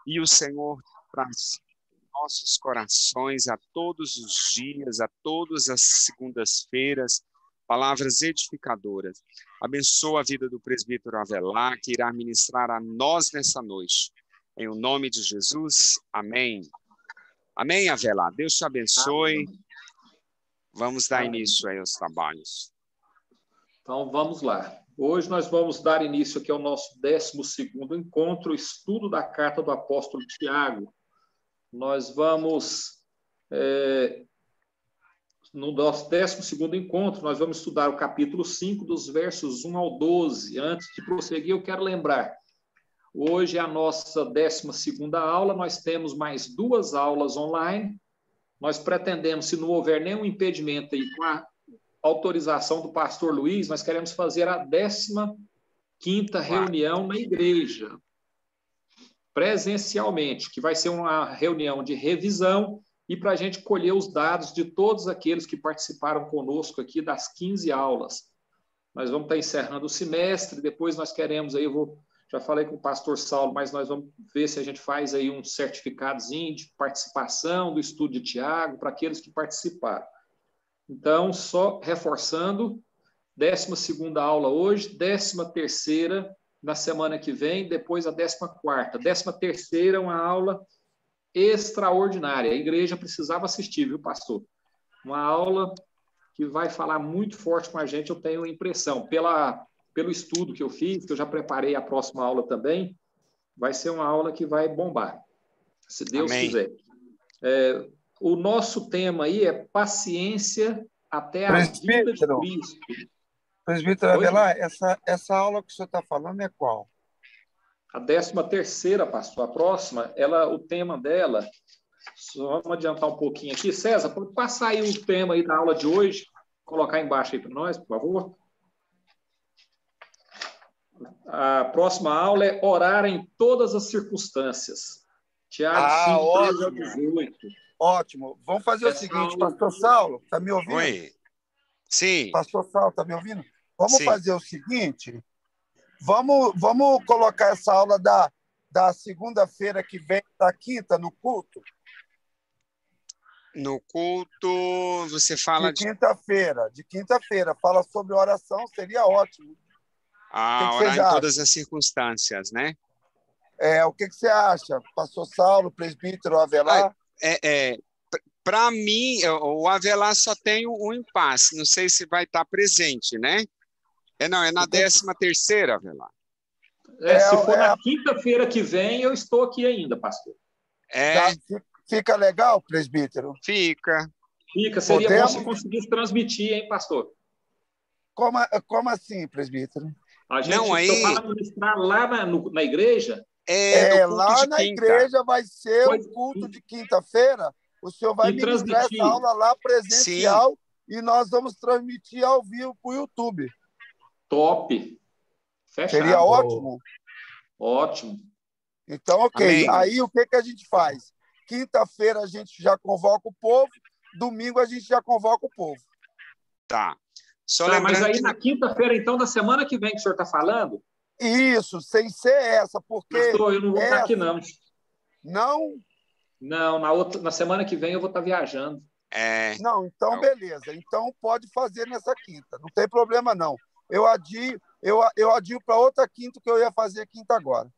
e o Senhor traz nossos corações a todos os dias, a todas as segundas-feiras, palavras edificadoras. Abençoa a vida do presbítero Avelar, que irá ministrar a nós nessa noite. Em o nome de Jesus, amém. Amém, Avelar. Deus te abençoe. Amém. Vamos dar início aí aos trabalhos. Então, vamos lá. Hoje nós vamos dar início aqui ao nosso 12º encontro, estudo da carta do apóstolo Tiago. Nós vamos, no nosso 12º encontro, nós vamos estudar o capítulo 5, dos versos 1 ao 12. Antes de prosseguir, eu quero lembrar, hoje é a nossa 12ª aula, nós temos mais 2 aulas online. Nós pretendemos, se não houver nenhum impedimento aí com a autorização do pastor Luiz, nós queremos fazer a 15ª reunião na igreja, presencialmente, que vai ser uma reunião de revisão e para a gente colher os dados de todos aqueles que participaram conosco aqui das 15 aulas. Nós vamos estar encerrando o semestre, depois nós queremos aí, já falei com o pastor Saulo, mas nós vamos ver se a gente faz aí um certificadozinho de participação do estudo de Tiago para aqueles que participaram. Então, só reforçando, 12ª aula hoje, 13ª na semana que vem, depois a 14ª. 13ª é uma aula extraordinária. A igreja precisava assistir, viu, pastor? Uma aula que vai falar muito forte com a gente, eu tenho a impressão. Pelo estudo que eu fiz, que eu já preparei a próxima aula também, vai ser uma aula que vai bombar, se Deus Amém. quiser. O nosso tema aí é paciência até a vida de Cristo. Presbítero Avelar, essa aula que o senhor está falando é qual? A 13ª, pastor. A próxima, o tema dela, só vamos adiantar um pouquinho aqui. César, pode passar aí o tema aí da aula de hoje, colocar embaixo aí para nós, por favor. A próxima aula é orar em todas as circunstâncias. Tiago 5, 13 ao 18. Ótimo. Vamos fazer o seguinte, pastor Saulo, está me ouvindo? Oi. Sim. Pastor Saulo, está me ouvindo? Vamos Sim. fazer o seguinte, vamos colocar essa aula da segunda-feira que vem, da quinta, no culto? No culto, você fala de quinta-feira, fala sobre oração, seria ótimo. Orar em todas as circunstâncias, né? O que você acha, pastor Saulo, presbítero Avelar? Para mim, o Avelar só tem um impasse, não sei se vai estar presente, né? É na 13ª, Avelar. Se for na quinta-feira que vem, eu estou aqui ainda, pastor. Fica legal, presbítero? Fica. Seria bom se conseguisse transmitir, hein, pastor? Como assim, presbítero? A gente para ministrar lá na igreja. Lá na igreja vai ser o culto de quinta-feira. O senhor vai ministrar essa aula lá presencial. Sim. E nós vamos transmitir ao vivo para o YouTube. Top. Fechado. Seria ótimo? Ótimo. Então, ok. Amém. Aí o que a gente faz? Quinta-feira a gente já convoca o povo, domingo a gente já convoca o povo. Tá. Mas aí na quinta-feira, então, da semana que vem que o senhor está falando? Isso, sem ser essa, porque... Pastor, eu não vou estar aqui, não. Não? Não, na semana que vem eu vou estar viajando. Não, então beleza. Então pode fazer nessa quinta, não tem problema não. Eu adio para outra quinta que eu ia fazer quinta agora.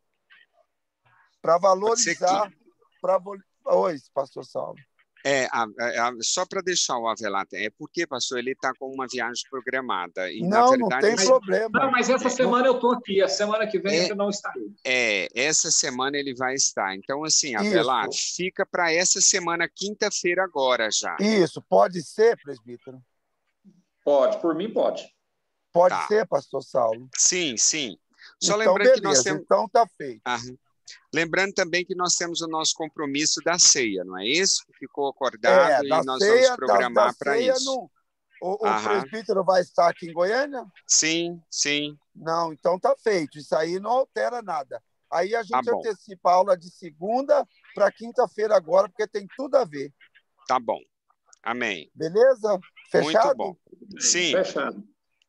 Para valorizar... Oi, pastor Saulo. Só para deixar o Avelar, porque, pastor, ele está com uma viagem programada. E, não, na verdade, não tem problema. Não, mas essa semana eu estou aqui, a semana que vem eu não estarei. Essa semana ele vai estar. Então, assim, Avelar, fica para essa semana, quinta-feira agora já. Isso, pode ser, presbítero? Pode, por mim pode. Pode ser, pastor Saulo? Sim. Só então, lembrando beleza, que nós temos... então tá feito. Lembrando também que nós temos o nosso compromisso da ceia, não é isso? Ficou acordado e nós vamos programar para isso. O presbítero vai estar aqui em Goiânia? Sim. Não, então tá feito. Isso aí não altera nada. Aí a gente antecipa a aula de segunda para quinta-feira agora, porque tem tudo a ver. Tá bom. Amém. Beleza? Fechado? Muito bom. Sim. Fechado.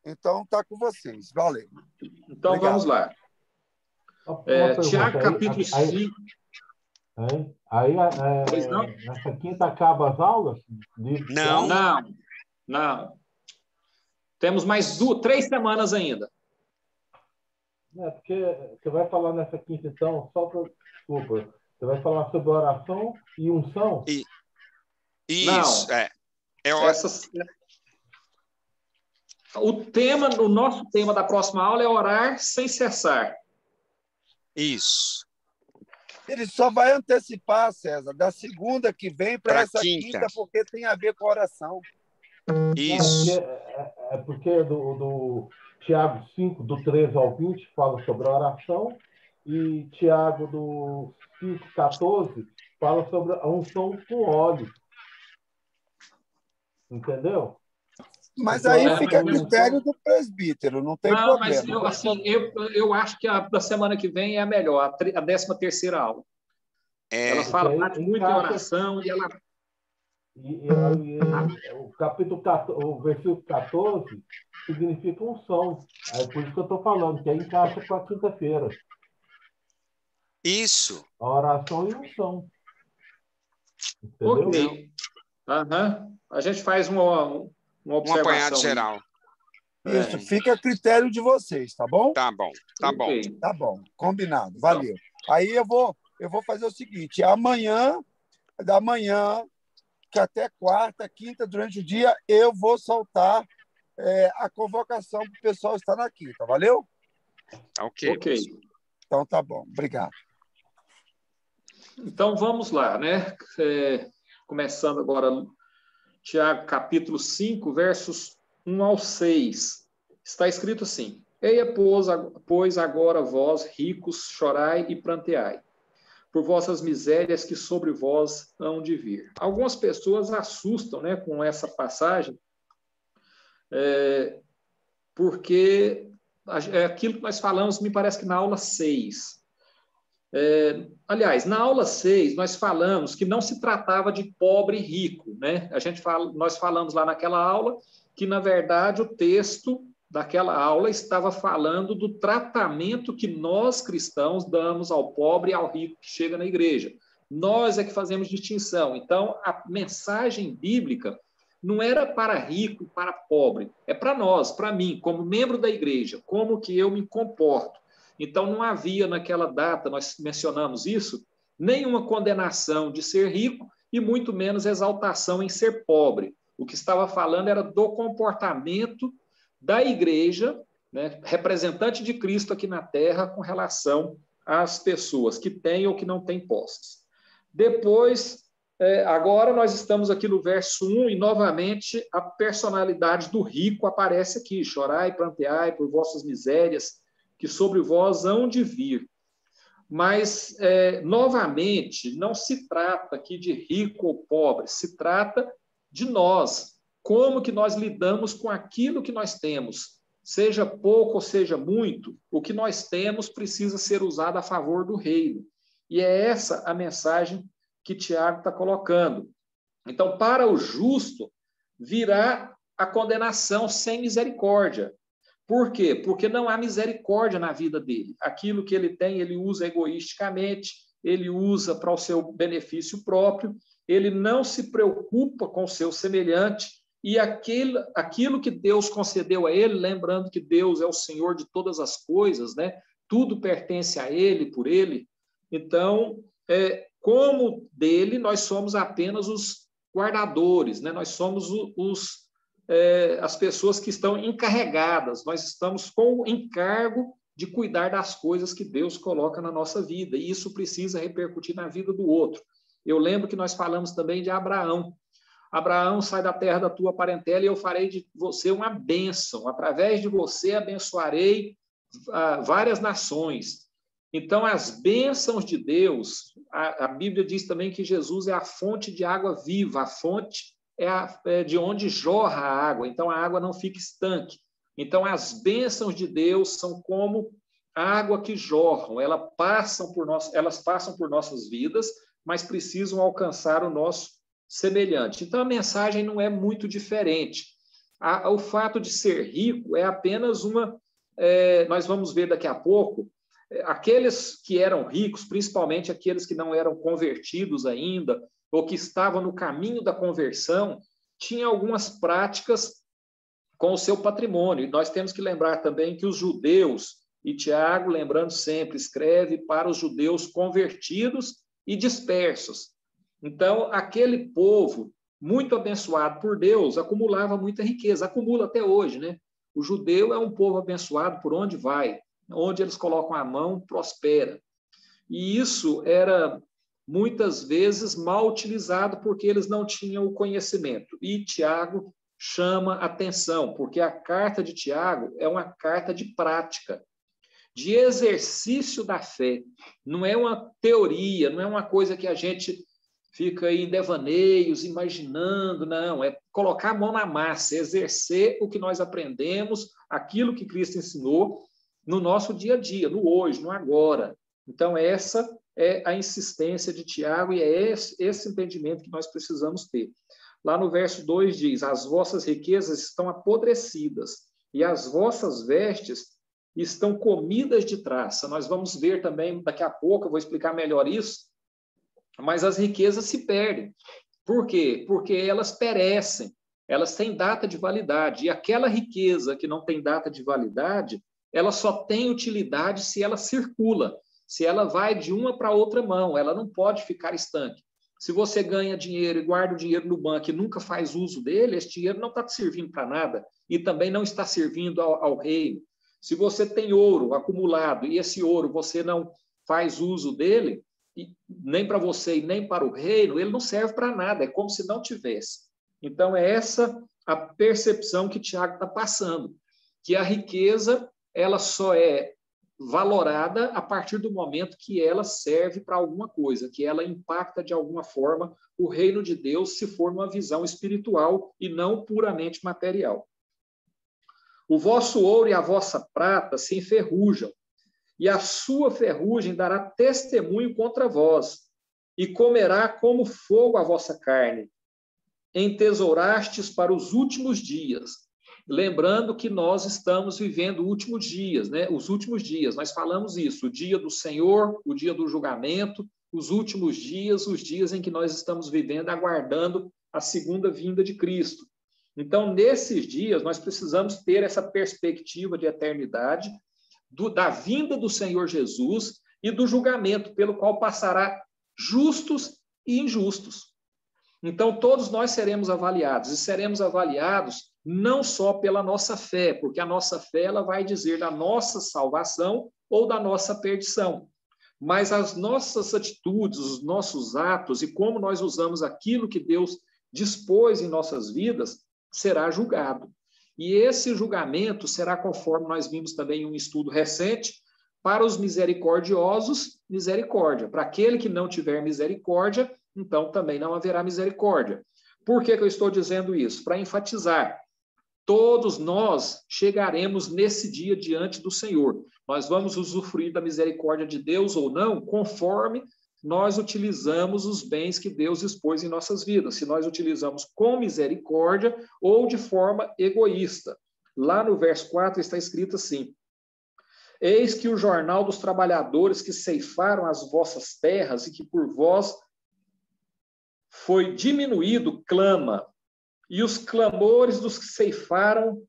Então tá com vocês. Valeu. Então vamos lá. Tiago, capítulo 5. Hein? Aí, Pois não? nessa quinta acaba as aulas? Não. Não. Temos mais 3 semanas ainda. Porque você vai falar nessa quinta, então, desculpa, você vai falar sobre oração e unção? Isso, Não. é. O nosso tema da próxima aula é orar sem cessar. Isso. Ele só vai antecipar, César, da segunda que vem para essa quinta, porque tem a ver com a oração. Isso. É porque do Tiago 5, do 13 ao 20, fala sobre a oração, e Tiago, do 5, 14, fala sobre a unção com óleo. Entendeu? Mas aí fica a critério do presbítero, não tem problema. Mas eu acho que a da semana que vem é a melhor, a 13ª aula. Ela fala muito em oração e ela... o capítulo 14, o versículo 14 significa unção. É por isso que eu estou falando, que aí encaixa com a quinta-feira. Isso. A oração e unção. Entendeu? Ok. A gente faz uma observação. Um apanhado geral. Isso, fica a critério de vocês, tá bom? Tá bom. Tá bom, combinado, valeu. Aí eu vou fazer o seguinte, da manhã, que até quarta, quinta, durante o dia, eu vou soltar a convocação para o pessoal estar na quinta, valeu? Ok. Então tá bom, obrigado. Então vamos lá, né? Começando agora, Tiago, capítulo 5, versos 1 ao 6. Está escrito assim: Eia, pois agora vós, ricos, chorai e pranteai, por vossas misérias que sobre vós hão de vir. Algumas pessoas assustam, né, com essa passagem, porque aquilo que nós falamos, me parece que na aula 6. Aliás, na aula 6, nós falamos que não se tratava de pobre e rico, né? Nós falamos lá naquela aula que, na verdade, o texto daquela aula estava falando do tratamento que nós, cristãos, damos ao pobre e ao rico que chega na igreja. Nós é que fazemos distinção. Então, a mensagem bíblica não era para rico e para pobre, é para nós, para mim, como membro da igreja, como que eu me comporto. Então, não havia naquela data, nós mencionamos isso, nenhuma condenação de ser rico e muito menos exaltação em ser pobre. O que estava falando era do comportamento da igreja, né, representante de Cristo aqui na terra, com relação às pessoas que têm ou que não têm posses. Depois, agora nós estamos aqui no verso 1 e, novamente, a personalidade do rico aparece aqui. Chorai e pranteai por vossas misérias, que sobre vós hão de vir. Mas, novamente, não se trata aqui de rico ou pobre, se trata de nós. Como que nós lidamos com aquilo que nós temos? Seja pouco ou seja muito, o que nós temos precisa ser usado a favor do reino. E é essa a mensagem que Tiago está colocando. Então, para o justo, virá a condenação sem misericórdia. Por quê? Porque não há misericórdia na vida dele. Aquilo que ele tem, ele usa egoisticamente, ele usa para o seu benefício próprio, ele não se preocupa com o seu semelhante, e aquilo que Deus concedeu a ele, lembrando que Deus é o Senhor de todas as coisas, né? Tudo pertence a ele, por ele. Então, como dele, nós somos apenas os guardadores, né? Nós somos as pessoas que estão encarregadas, nós estamos com o encargo de cuidar das coisas que Deus coloca na nossa vida, e isso precisa repercutir na vida do outro. Eu lembro que nós falamos também de Abraão. Abraão, sai da terra da tua parentela e eu farei de você uma bênção. Através de você abençoarei várias nações. Então, as bênçãos de Deus, a Bíblia diz também que Jesus é a fonte de água viva, a fonte é de onde jorra a água, então a água não fica estanque. Então, as bênçãos de Deus são como água que jorram, elas passam por nossas vidas, mas precisam alcançar o nosso semelhante. Então, a mensagem não é muito diferente. O fato de ser rico é apenas nós vamos ver daqui a pouco, aqueles que eram ricos, principalmente aqueles que não eram convertidos ainda, ou que estavam no caminho da conversão, tinham algumas práticas com o seu patrimônio. E nós temos que lembrar também que os judeus, e Tiago, lembrando sempre, escreve para os judeus convertidos e dispersos. Então, aquele povo, muito abençoado por Deus, acumulava muita riqueza, acumula até hoje, né? O judeu é um povo abençoado por onde vai, onde eles colocam a mão, prospera. E isso era muitas vezes mal utilizado porque eles não tinham o conhecimento. E Tiago chama atenção, porque a carta de Tiago é uma carta de prática, de exercício da fé. Não é uma teoria, não é uma coisa que a gente fica aí em devaneios, imaginando, não. É colocar a mão na massa, exercer o que nós aprendemos, aquilo que Cristo ensinou no nosso dia a dia, no hoje, no agora. Então, essa é a insistência de Tiago e é esse entendimento que nós precisamos ter. Lá no verso 2 diz: as vossas riquezas estão apodrecidas e as vossas vestes estão comidas de traça. Nós vamos ver também, daqui a pouco, eu vou explicar melhor isso, mas as riquezas se perdem. Por quê? Porque elas perecem, elas têm data de validade. E aquela riqueza que não tem data de validade, ela só tem utilidade se ela circula, se ela vai de uma para outra mão, ela não pode ficar estanque. Se você ganha dinheiro e guarda o dinheiro no banco e nunca faz uso dele, esse dinheiro não está te servindo para nada e também não está servindo ao reino. Se você tem ouro acumulado e esse ouro você não faz uso dele, nem para você e nem para o reino, ele não serve para nada, é como se não tivesse. Então, é essa a percepção que Tiago está passando, que a riqueza ela só é valorada a partir do momento que ela serve para alguma coisa, que ela impacta de alguma forma o reino de Deus, se for uma visão espiritual e não puramente material. O vosso ouro e a vossa prata se enferrujam, e a sua ferrugem dará testemunho contra vós, e comerá como fogo a vossa carne. Entesourastes para os últimos dias. Lembrando que nós estamos vivendo últimos dias, né? Os últimos dias, nós falamos isso, o dia do Senhor, o dia do julgamento, os últimos dias, os dias em que nós estamos vivendo, aguardando a segunda vinda de Cristo. Então, nesses dias, nós precisamos ter essa perspectiva de eternidade, da vinda do Senhor Jesus e do julgamento pelo qual passará justos e injustos. Então, todos nós seremos avaliados, e seremos avaliados não só pela nossa fé, porque a nossa fé ela vai dizer da nossa salvação ou da nossa perdição, mas as nossas atitudes, os nossos atos e como nós usamos aquilo que Deus dispôs em nossas vidas, será julgado. E esse julgamento será conforme nós vimos também em um estudo recente, para os misericordiosos, misericórdia. Para aquele que não tiver misericórdia, então também não haverá misericórdia. Por que eu estou dizendo isso? Para enfatizar. Todos nós chegaremos nesse dia diante do Senhor. Nós vamos usufruir da misericórdia de Deus ou não, conforme nós utilizamos os bens que Deus expôs em nossas vidas. Se nós utilizamos com misericórdia ou de forma egoísta. Lá no verso 4 está escrito assim: eis que o jornal dos trabalhadores que ceifaram as vossas terras e que por vós foi diminuído, clama. E os clamores dos que ceifaram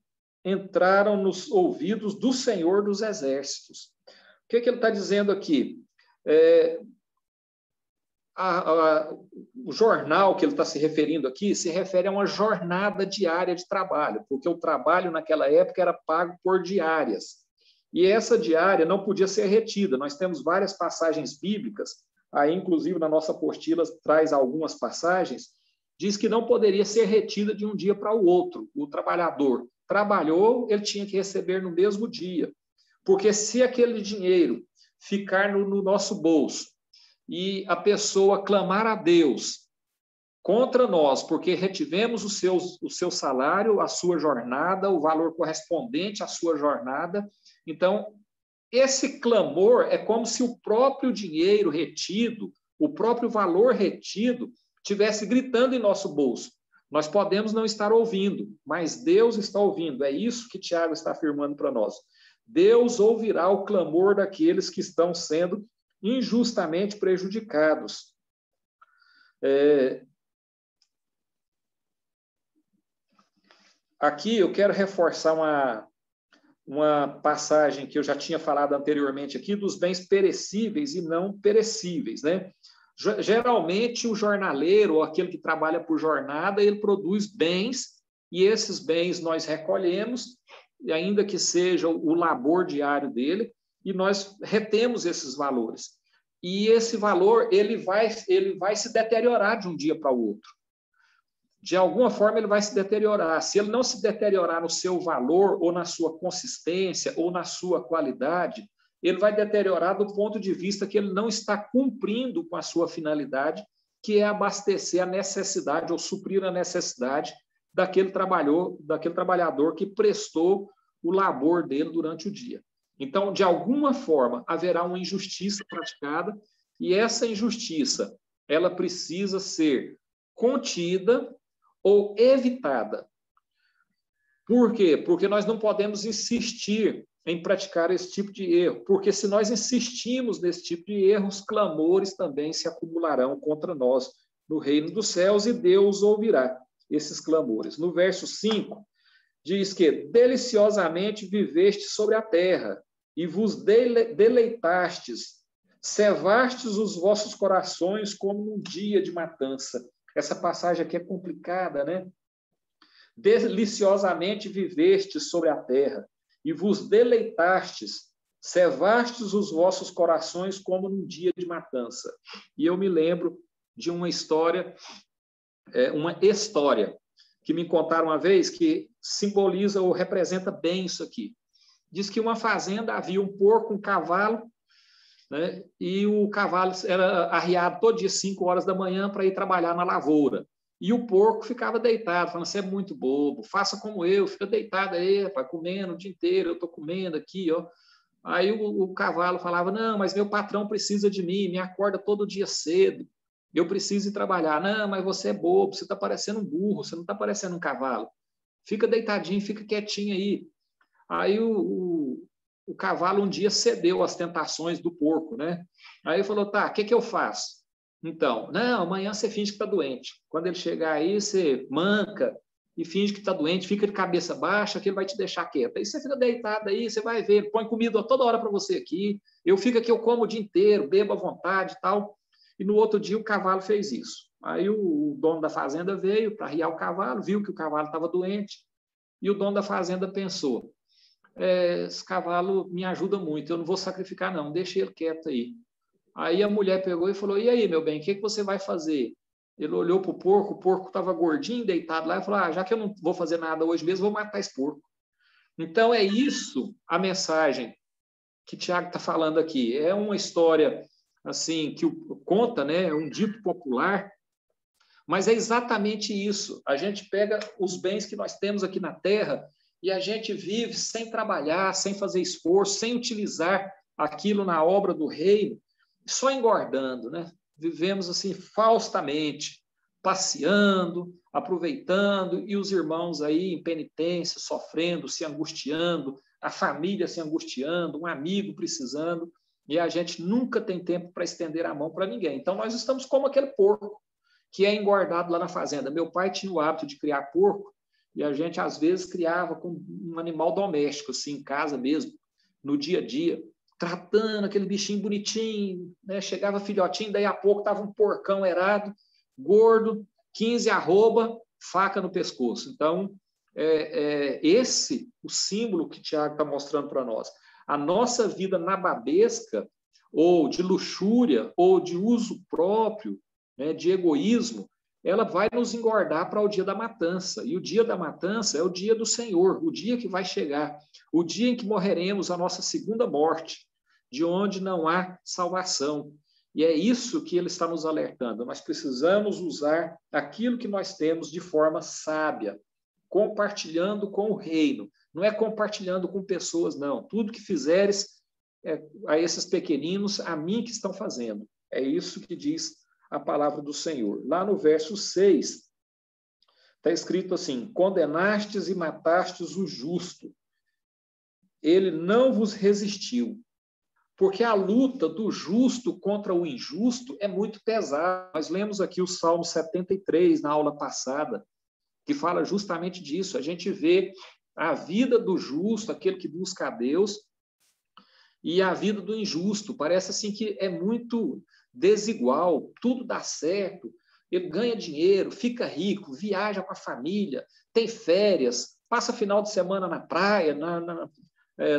entraram nos ouvidos do Senhor dos Exércitos. O que ele está dizendo aqui? O jornal que ele está se referindo aqui se refere a uma jornada diária de trabalho, porque o trabalho naquela época era pago por diárias. E essa diária não podia ser retida. Nós temos várias passagens bíblicas, aí inclusive na nossa apostila traz algumas passagens, diz que não poderia ser retida de um dia para o outro. O trabalhador trabalhou, ele tinha que receber no mesmo dia. Porque se aquele dinheiro ficar no nosso bolso e a pessoa clamar a Deus contra nós, porque retivemos o seu salário, a sua jornada, o valor correspondente à sua jornada, então esse clamor é como se o próprio dinheiro retido, o próprio valor retido, estivesse gritando em nosso bolso. Nós podemos não estar ouvindo, mas Deus está ouvindo. É isso que Tiago está afirmando para nós. Deus ouvirá o clamor daqueles que estão sendo injustamente prejudicados. Aqui eu quero reforçar uma passagem que eu já tinha falado anteriormente aqui, dos bens perecíveis e não perecíveis, né? Geralmente, o jornaleiro, ou aquele que trabalha por jornada, ele produz bens, e esses bens nós recolhemos, ainda que seja o labor diário dele, e nós retemos esses valores. E esse valor ele vai se deteriorar de um dia para o outro. De alguma forma, ele vai se deteriorar. Se ele não se deteriorar no seu valor, ou na sua consistência, ou na sua qualidade, ele vai deteriorar do ponto de vista que ele não está cumprindo com a sua finalidade, que é abastecer a necessidade ou suprir a necessidade daquele trabalhador que prestou o labor dele durante o dia. Então, de alguma forma, haverá uma injustiça praticada, e essa injustiça ela precisa ser contida ou evitada. Por quê? Porque nós não podemos insistir em praticar esse tipo de erro, porque se nós insistimos nesse tipo de erro, os clamores também se acumularão contra nós no reino dos céus, e Deus ouvirá esses clamores. No verso 5, diz que deliciosamente viveste sobre a terra, e vos deleitastes, cevastes os vossos corações como num dia de matança. Essa passagem aqui é complicada, né? Deliciosamente vivestes sobre a terra, e vos deleitastes, cevastes os vossos corações como num dia de matança. E eu me lembro de uma história, que me contaram uma vez, que simboliza ou representa bem isso aqui. Diz que uma fazenda havia um porco, um cavalo, né? E o cavalo era arriado todo dia 5 horas da manhã para ir trabalhar na lavoura. E o porco ficava deitado, falando, você é muito bobo, faça como eu, fica deitado aí, rapaz, comendo o dia inteiro, eu estou comendo aqui, ó. Aí o cavalo falava, não, mas meu patrão precisa de mim, me acorda todo dia cedo, eu preciso ir trabalhar. Não, mas você é bobo, você está parecendo um burro, você não está parecendo um cavalo. Fica deitadinho, fica quietinho aí. Aí o cavalo um dia cedeu às tentações do porco, né? Aí falou, tá, o que eu faço? Então, não, amanhã você finge que está doente. Quando ele chegar aí, você manca e finge que está doente, fica de cabeça baixa, que ele vai te deixar quieto. Aí você fica deitado aí, você vai ver, ele põe comida toda hora para você aqui, eu fico aqui, eu como o dia inteiro, bebo à vontade e tal. E no outro dia o cavalo fez isso. Aí o dono da fazenda veio para arriar o cavalo, viu que o cavalo estava doente, e o dono da fazenda pensou, esse cavalo me ajuda muito, eu não vou sacrificar não, deixa ele quieto aí. Aí a mulher pegou e falou, e aí, meu bem, o que você vai fazer? Ele olhou para o porco estava gordinho, deitado lá, e falou, já que eu não vou fazer nada hoje mesmo, vou matar esse porco. Então, é isso a mensagem que Tiago está falando aqui. É uma história, assim, que conta, né, é um dito popular, mas é exatamente isso. A gente pega os bens que nós temos aqui na Terra e a gente vive sem trabalhar, sem fazer esforço, sem utilizar aquilo na obra do reino, só engordando, né? Vivemos assim faustamente, passeando, aproveitando, e os irmãos aí em penitência, sofrendo, se angustiando, a família se angustiando, um amigo precisando, e a gente nunca tem tempo para estender a mão para ninguém. Então, nós estamos como aquele porco que é engordado lá na fazenda. Meu pai tinha o hábito de criar porco, e a gente, às vezes, criava com um animal doméstico, assim, em casa mesmo, no dia a dia, tratando aquele bichinho bonitinho, né? Chegava filhotinho, daí a pouco estava um porcão erado, gordo, 15 arroba, faca no pescoço. Então, esse o símbolo que Tiago está mostrando para nós. A nossa vida nababesca, ou de luxúria, ou de uso próprio, né, de egoísmo, ela vai nos engordar para o dia da matança. E o dia da matança é o dia do Senhor, o dia que vai chegar, o dia em que morreremos a nossa segunda morte, de onde não há salvação. E é isso que ele está nos alertando. Nós precisamos usar aquilo que nós temos de forma sábia, compartilhando com o reino. Não é compartilhando com pessoas, não. Tudo que fizeres a esses pequeninos, a mim que estão fazendo. É isso que diz a palavra do Senhor. Lá no verso 6, está escrito assim, condenastes e matastes o justo, ele não vos resistiu. Porque a luta do justo contra o injusto é muito pesada. Nós lemos aqui o Salmo 73 na aula passada, que fala justamente disso. A gente vê a vida do justo, aquele que busca a Deus, e a vida do injusto. Parece assim que é muito desigual, tudo dá certo, ele ganha dinheiro, fica rico, viaja com a família, tem férias, passa final de semana na praia,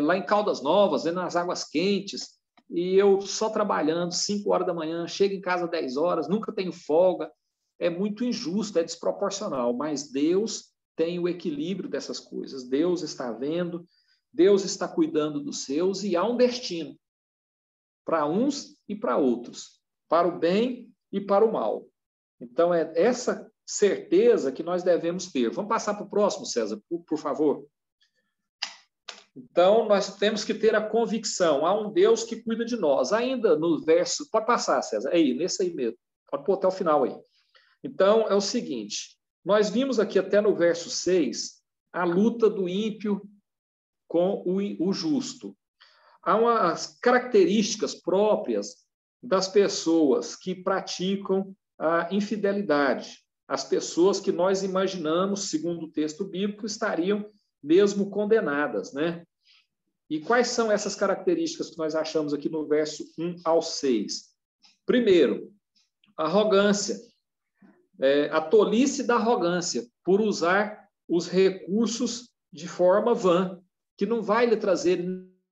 lá em Caldas Novas, nas águas quentes, e eu só trabalhando 5 horas da manhã, chego em casa 10 horas, nunca tenho folga. É muito injusto, é desproporcional, mas Deus tem o equilíbrio dessas coisas. Deus está vendo, Deus está cuidando dos seus, e há um destino para uns e para outros, para o bem e para o mal. Então, é essa certeza que nós devemos ter. Vamos passar para o próximo, César, por favor. Então, nós temos que ter a convicção, há um Deus que cuida de nós. Ainda no verso, pode passar, César, aí, nesse aí mesmo, pode pôr até o final aí. Então, é o seguinte, nós vimos aqui até no verso 6, a luta do ímpio com o justo. Há umas características próprias das pessoas que praticam a infidelidade. As pessoas que nós imaginamos, segundo o texto bíblico, estariam mesmo condenadas, né? E quais são essas características que nós achamos aqui no verso 1 ao 6? Primeiro, arrogância. A tolice da arrogância, por usar os recursos de forma vã, que não vai lhe trazer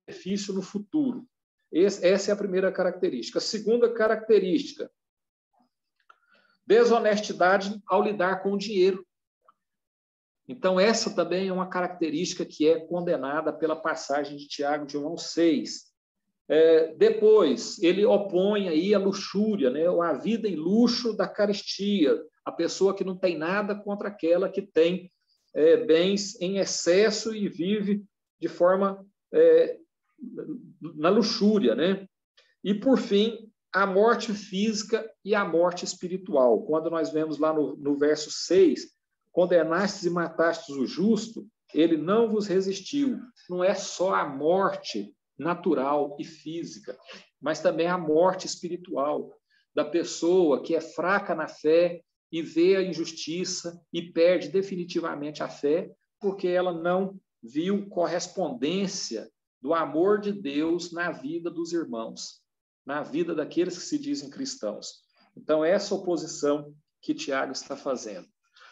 benefício no futuro. Essa é a primeira característica. A segunda característica, desonestidade ao lidar com o dinheiro. Então, essa também é uma característica que é condenada pela passagem de Tiago, de 1 ao 6. Depois, ele opõe aí a luxúria, né? A vida em luxo da carestia, a pessoa que não tem nada contra aquela que tem bens em excesso e vive de forma na luxúria, né? E, por fim, a morte física e a morte espiritual. Quando nós vemos lá no verso 6, condenastes e matastes o justo, ele não vos resistiu. Não é só a morte natural e física, mas também a morte espiritual da pessoa que é fraca na fé e vê a injustiça e perde definitivamente a fé porque ela não viu correspondência do amor de Deus na vida dos irmãos, na vida daqueles que se dizem cristãos. Então, essa oposição que Tiago está fazendo.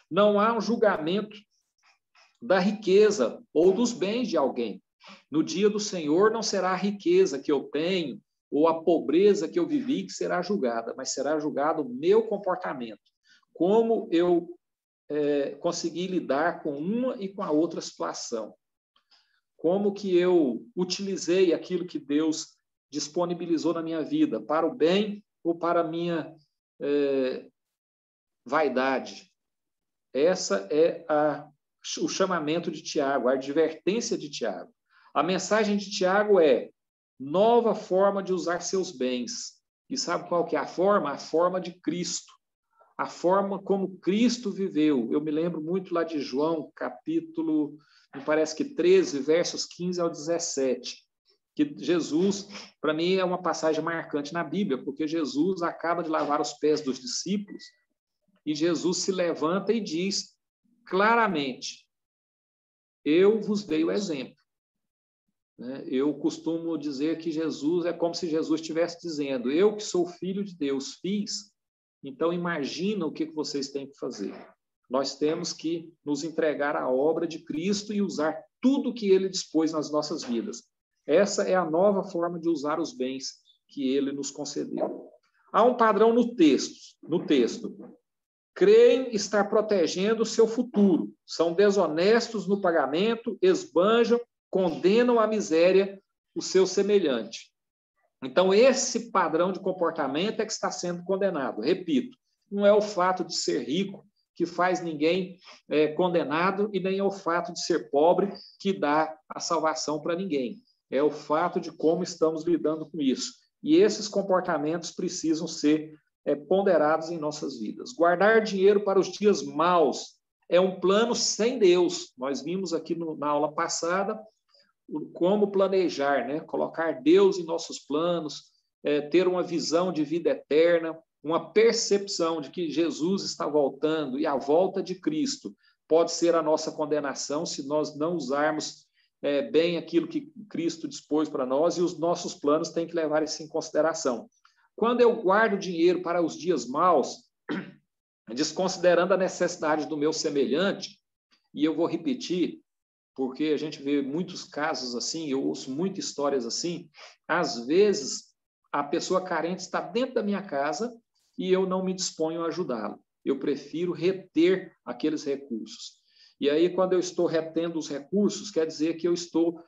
Não há um julgamento da riqueza ou dos bens de alguém. No dia do Senhor não será a riqueza que eu tenho ou a pobreza que eu vivi que será julgada, mas será julgado o meu comportamento. Como eu consegui lidar com uma e com a outra situação. Como que eu utilizei aquilo que Deus disponibilizou na minha vida, para o bem ou para a minha vaidade. Essa é o chamamento de Tiago, a advertência de Tiago. A mensagem de Tiago é nova forma de usar seus bens. E sabe qual que é a forma? A forma de Cristo. A forma como Cristo viveu. Eu me lembro muito lá de João, capítulo, me parece que 13, versos 15 ao 17. Que Jesus, para mim, é uma passagem marcante na Bíblia, porque Jesus acaba de lavar os pés dos discípulos e Jesus se levanta e diz claramente, eu vos dei o exemplo. Eu costumo dizer que Jesus é como se Jesus estivesse dizendo, eu que sou filho de Deus, fiz, então imagina o que vocês têm que fazer. Nós temos que nos entregar à obra de Cristo e usar tudo que ele dispôs nas nossas vidas. Essa é a nova forma de usar os bens que ele nos concedeu. Há um padrão no texto. Creem estar protegendo o seu futuro, são desonestos no pagamento, esbanjam, condenam à miséria o seu semelhante. Então, esse padrão de comportamento é que está sendo condenado. Repito, não é o fato de ser rico que faz ninguém condenado e nem é o fato de ser pobre que dá a salvação para ninguém. É o fato de como estamos lidando com isso. E esses comportamentos precisam ser ponderados em nossas vidas. Guardar dinheiro para os dias maus é um plano sem Deus. Nós vimos aqui na aula passada como planejar, né? Colocar Deus em nossos planos, ter uma visão de vida eterna, uma percepção de que Jesus está voltando e a volta de Cristo pode ser a nossa condenação se nós não usarmos bem aquilo que Cristo dispôs para nós, e os nossos planos têm que levar isso em consideração. Quando eu guardo dinheiro para os dias maus, desconsiderando a necessidade do meu semelhante, e eu vou repetir, porque a gente vê muitos casos assim, eu ouço muitas histórias assim, às vezes a pessoa carente está dentro da minha casa e eu não me disponho a ajudá-lo. Eu prefiro reter aqueles recursos. E aí, quando eu estou retendo os recursos, quer dizer que eu estou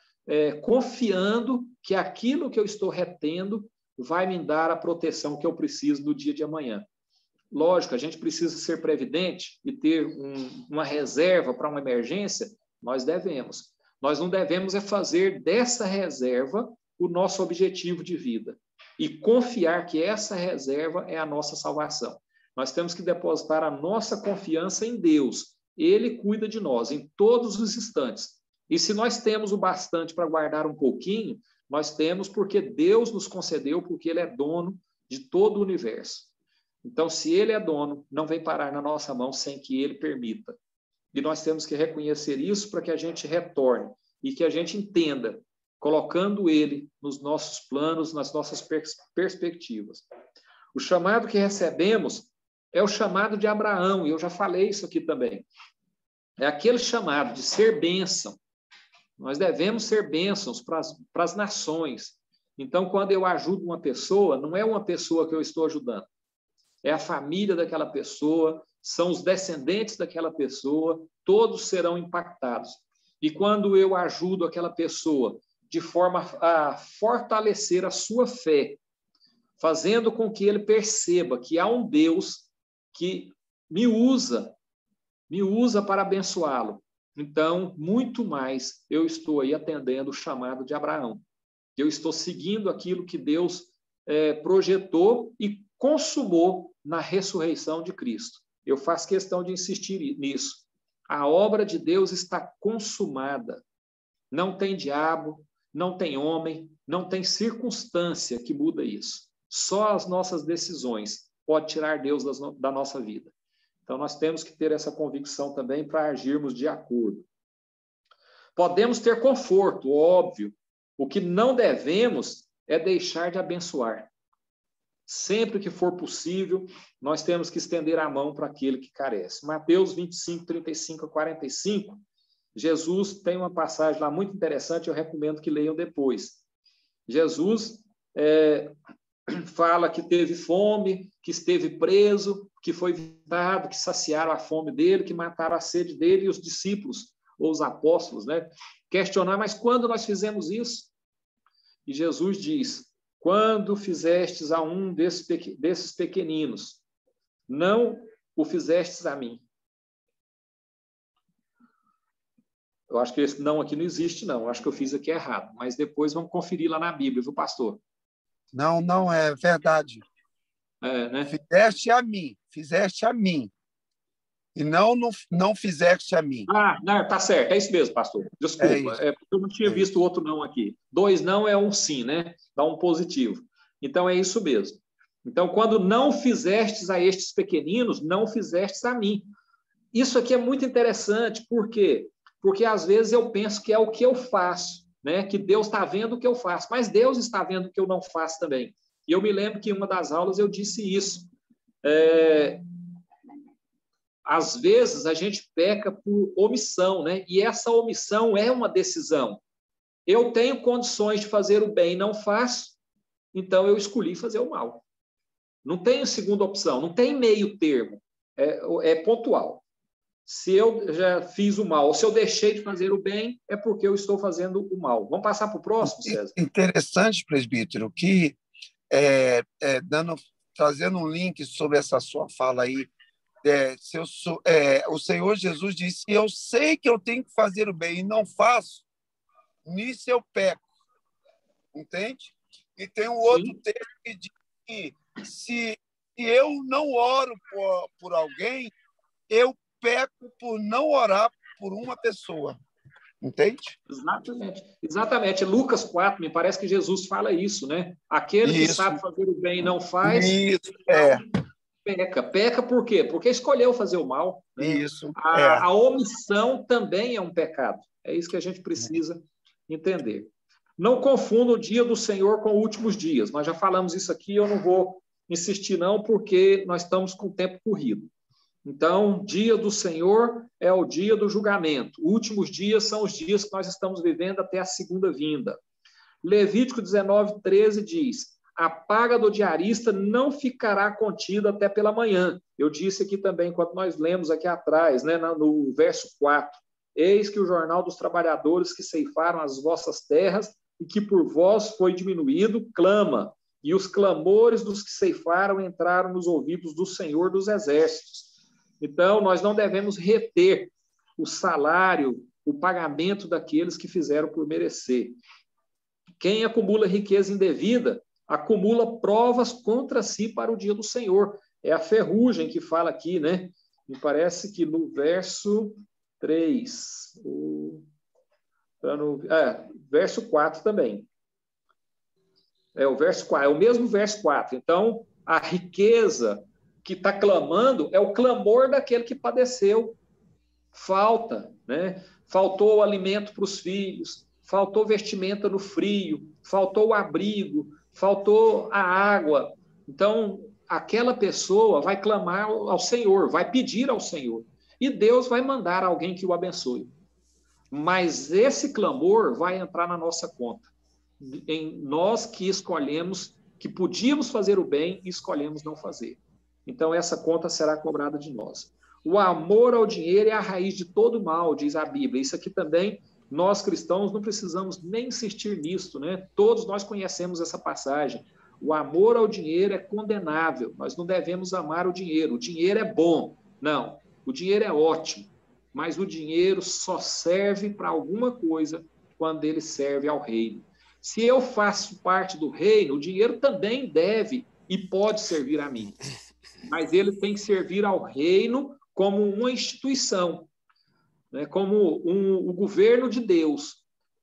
confiando que aquilo que eu estou retendo vai me dar a proteção que eu preciso no dia de amanhã. Lógico, a gente precisa ser previdente e ter uma reserva para uma emergência, nós devemos. Nós não devemos fazer dessa reserva o nosso objetivo de vida e confiar que essa reserva é a nossa salvação. Nós temos que depositar a nossa confiança em Deus. Ele cuida de nós em todos os instantes. E se nós temos o bastante para guardar um pouquinho, nós temos porque Deus nos concedeu, porque Ele é dono de todo o universo. Então, se Ele é dono, não vem parar na nossa mão sem que Ele permita. E nós temos que reconhecer isso para que a gente retorne e que a gente entenda, colocando Ele nos nossos planos, nas nossas perspectivas. O chamado que recebemos é o chamado de Abraão, e eu já falei isso aqui também. É aquele chamado de ser bênção. Nós devemos ser bênçãos para as nações. Então, quando eu ajudo uma pessoa, não é uma pessoa que eu estou ajudando. É a família daquela pessoa, são os descendentes daquela pessoa, todos serão impactados. E quando eu ajudo aquela pessoa de forma a fortalecer a sua fé, fazendo com que ele perceba que há um Deus que me usa para abençoá-lo. Então, muito mais eu estou aí atendendo o chamado de Abraão. Eu estou seguindo aquilo que Deus projetou e consumou na ressurreição de Cristo. Eu faço questão de insistir nisso. A obra de Deus está consumada. Não tem diabo, não tem homem, não tem circunstância que muda isso. Só as nossas decisões podem tirar Deus da nossa vida. Então, nós temos que ter essa convicção também para agirmos de acordo. Podemos ter conforto, óbvio. O que não devemos é deixar de abençoar. Sempre que for possível, nós temos que estender a mão para aquele que carece. Mateus 25, 35 a 45, Jesus tem uma passagem lá muito interessante, eu recomendo que leiam depois. Jesus fala que teve fome, que esteve preso, que foi visitado, que saciaram a fome dele, que mataram a sede dele, e os discípulos, ou os apóstolos, né, questionar, mas quando nós fizemos isso? E Jesus diz: quando fizestes a um desses pequeninos, não o fizestes a mim. Eu acho que esse não aqui não existe, não. Eu acho que eu fiz aqui errado. Mas depois vamos conferir lá na Bíblia, viu, pastor? Não, é verdade. Né? Fizeste a mim. E não fizeste a mim. Não, tá certo. É isso mesmo, pastor. Desculpa. Porque eu não tinha visto o outro não aqui. 2 não é um sim, né? Dá um positivo. Então, é isso mesmo. Então, quando não fizestes a estes pequeninos, não fizestes a mim. Isso aqui é muito interessante. Por quê? Porque, às vezes, eu penso que é o que eu faço, né? Que Deus está vendo o que eu faço. Mas Deus está vendo o que eu não faço também. E eu me lembro que em uma das aulas eu disse isso. Às vezes, a gente peca por omissão, né? E essa omissão é uma decisão. Eu tenho condições de fazer o bem e não faço, então eu escolhi fazer o mal. Não tem segunda opção, não tem meio termo. É pontual. Se eu já fiz o mal, ou se eu deixei de fazer o bem, é porque eu estou fazendo o mal. Vamos passar para o próximo, César? Interessante, presbítero, que trazendo um link sobre essa sua fala aí, o Senhor Jesus disse: eu sei que eu tenho que fazer o bem e não faço, nisso eu peco. Entende? E tem um outro texto que diz que se eu não oro por alguém, eu peco por não orar por uma pessoa. Entende? Exatamente. Exatamente. Lucas 4, me parece que Jesus fala isso, né? Aquele que sabe fazer o bem e não faz, peca. Peca por quê? Porque escolheu fazer o mal. Né? Isso. A omissão também é um pecado. É isso que a gente precisa entender. Não confunda o dia do Senhor com os últimos dias. Nós já falamos isso aqui, eu não vou insistir não, porque nós estamos com o tempo corrido. Então, dia do Senhor é o dia do julgamento. Últimos dias são os dias que nós estamos vivendo até a segunda vinda. Levítico 19:13 diz: a paga do diarista não ficará contida até pela manhã. Eu disse aqui também, quando nós lemos aqui atrás, né, no verso 4, eis que o jornal dos trabalhadores que ceifaram as vossas terras e que por vós foi diminuído, clama, e os clamores dos que ceifaram entraram nos ouvidos do Senhor dos Exércitos. Então, nós não devemos reter o salário, o pagamento daqueles que fizeram por merecer. Quem acumula riqueza indevida, acumula provas contra si para o dia do Senhor. É a ferrugem que fala aqui, né? Me parece que no verso 3, verso 4 também. O verso 4, é o mesmo verso 4. Então, a riqueza que está clamando é o clamor daquele que padeceu. Falta, né? Faltou o alimento para os filhos, faltou vestimenta no frio, faltou o abrigo, faltou a água. Então, aquela pessoa vai clamar ao Senhor, vai pedir ao Senhor. E Deus vai mandar alguém que o abençoe. Mas esse clamor vai entrar na nossa conta. Em nós que escolhemos, que podíamos fazer o bem e escolhemos não fazer. Então, essa conta será cobrada de nós. O amor ao dinheiro é a raiz de todo mal, diz a Bíblia. Isso aqui também, nós cristãos não precisamos nem insistir nisso, né? Todos nós conhecemos essa passagem. O amor ao dinheiro é condenável. Nós não devemos amar o dinheiro. O dinheiro é bom. Não, o dinheiro é ótimo. Mas o dinheiro só serve para alguma coisa quando ele serve ao reino. Se eu faço parte do reino, o dinheiro também deve e pode servir a mim. Mas ele tem que servir ao reino como uma instituição, né? Como o governo de Deus.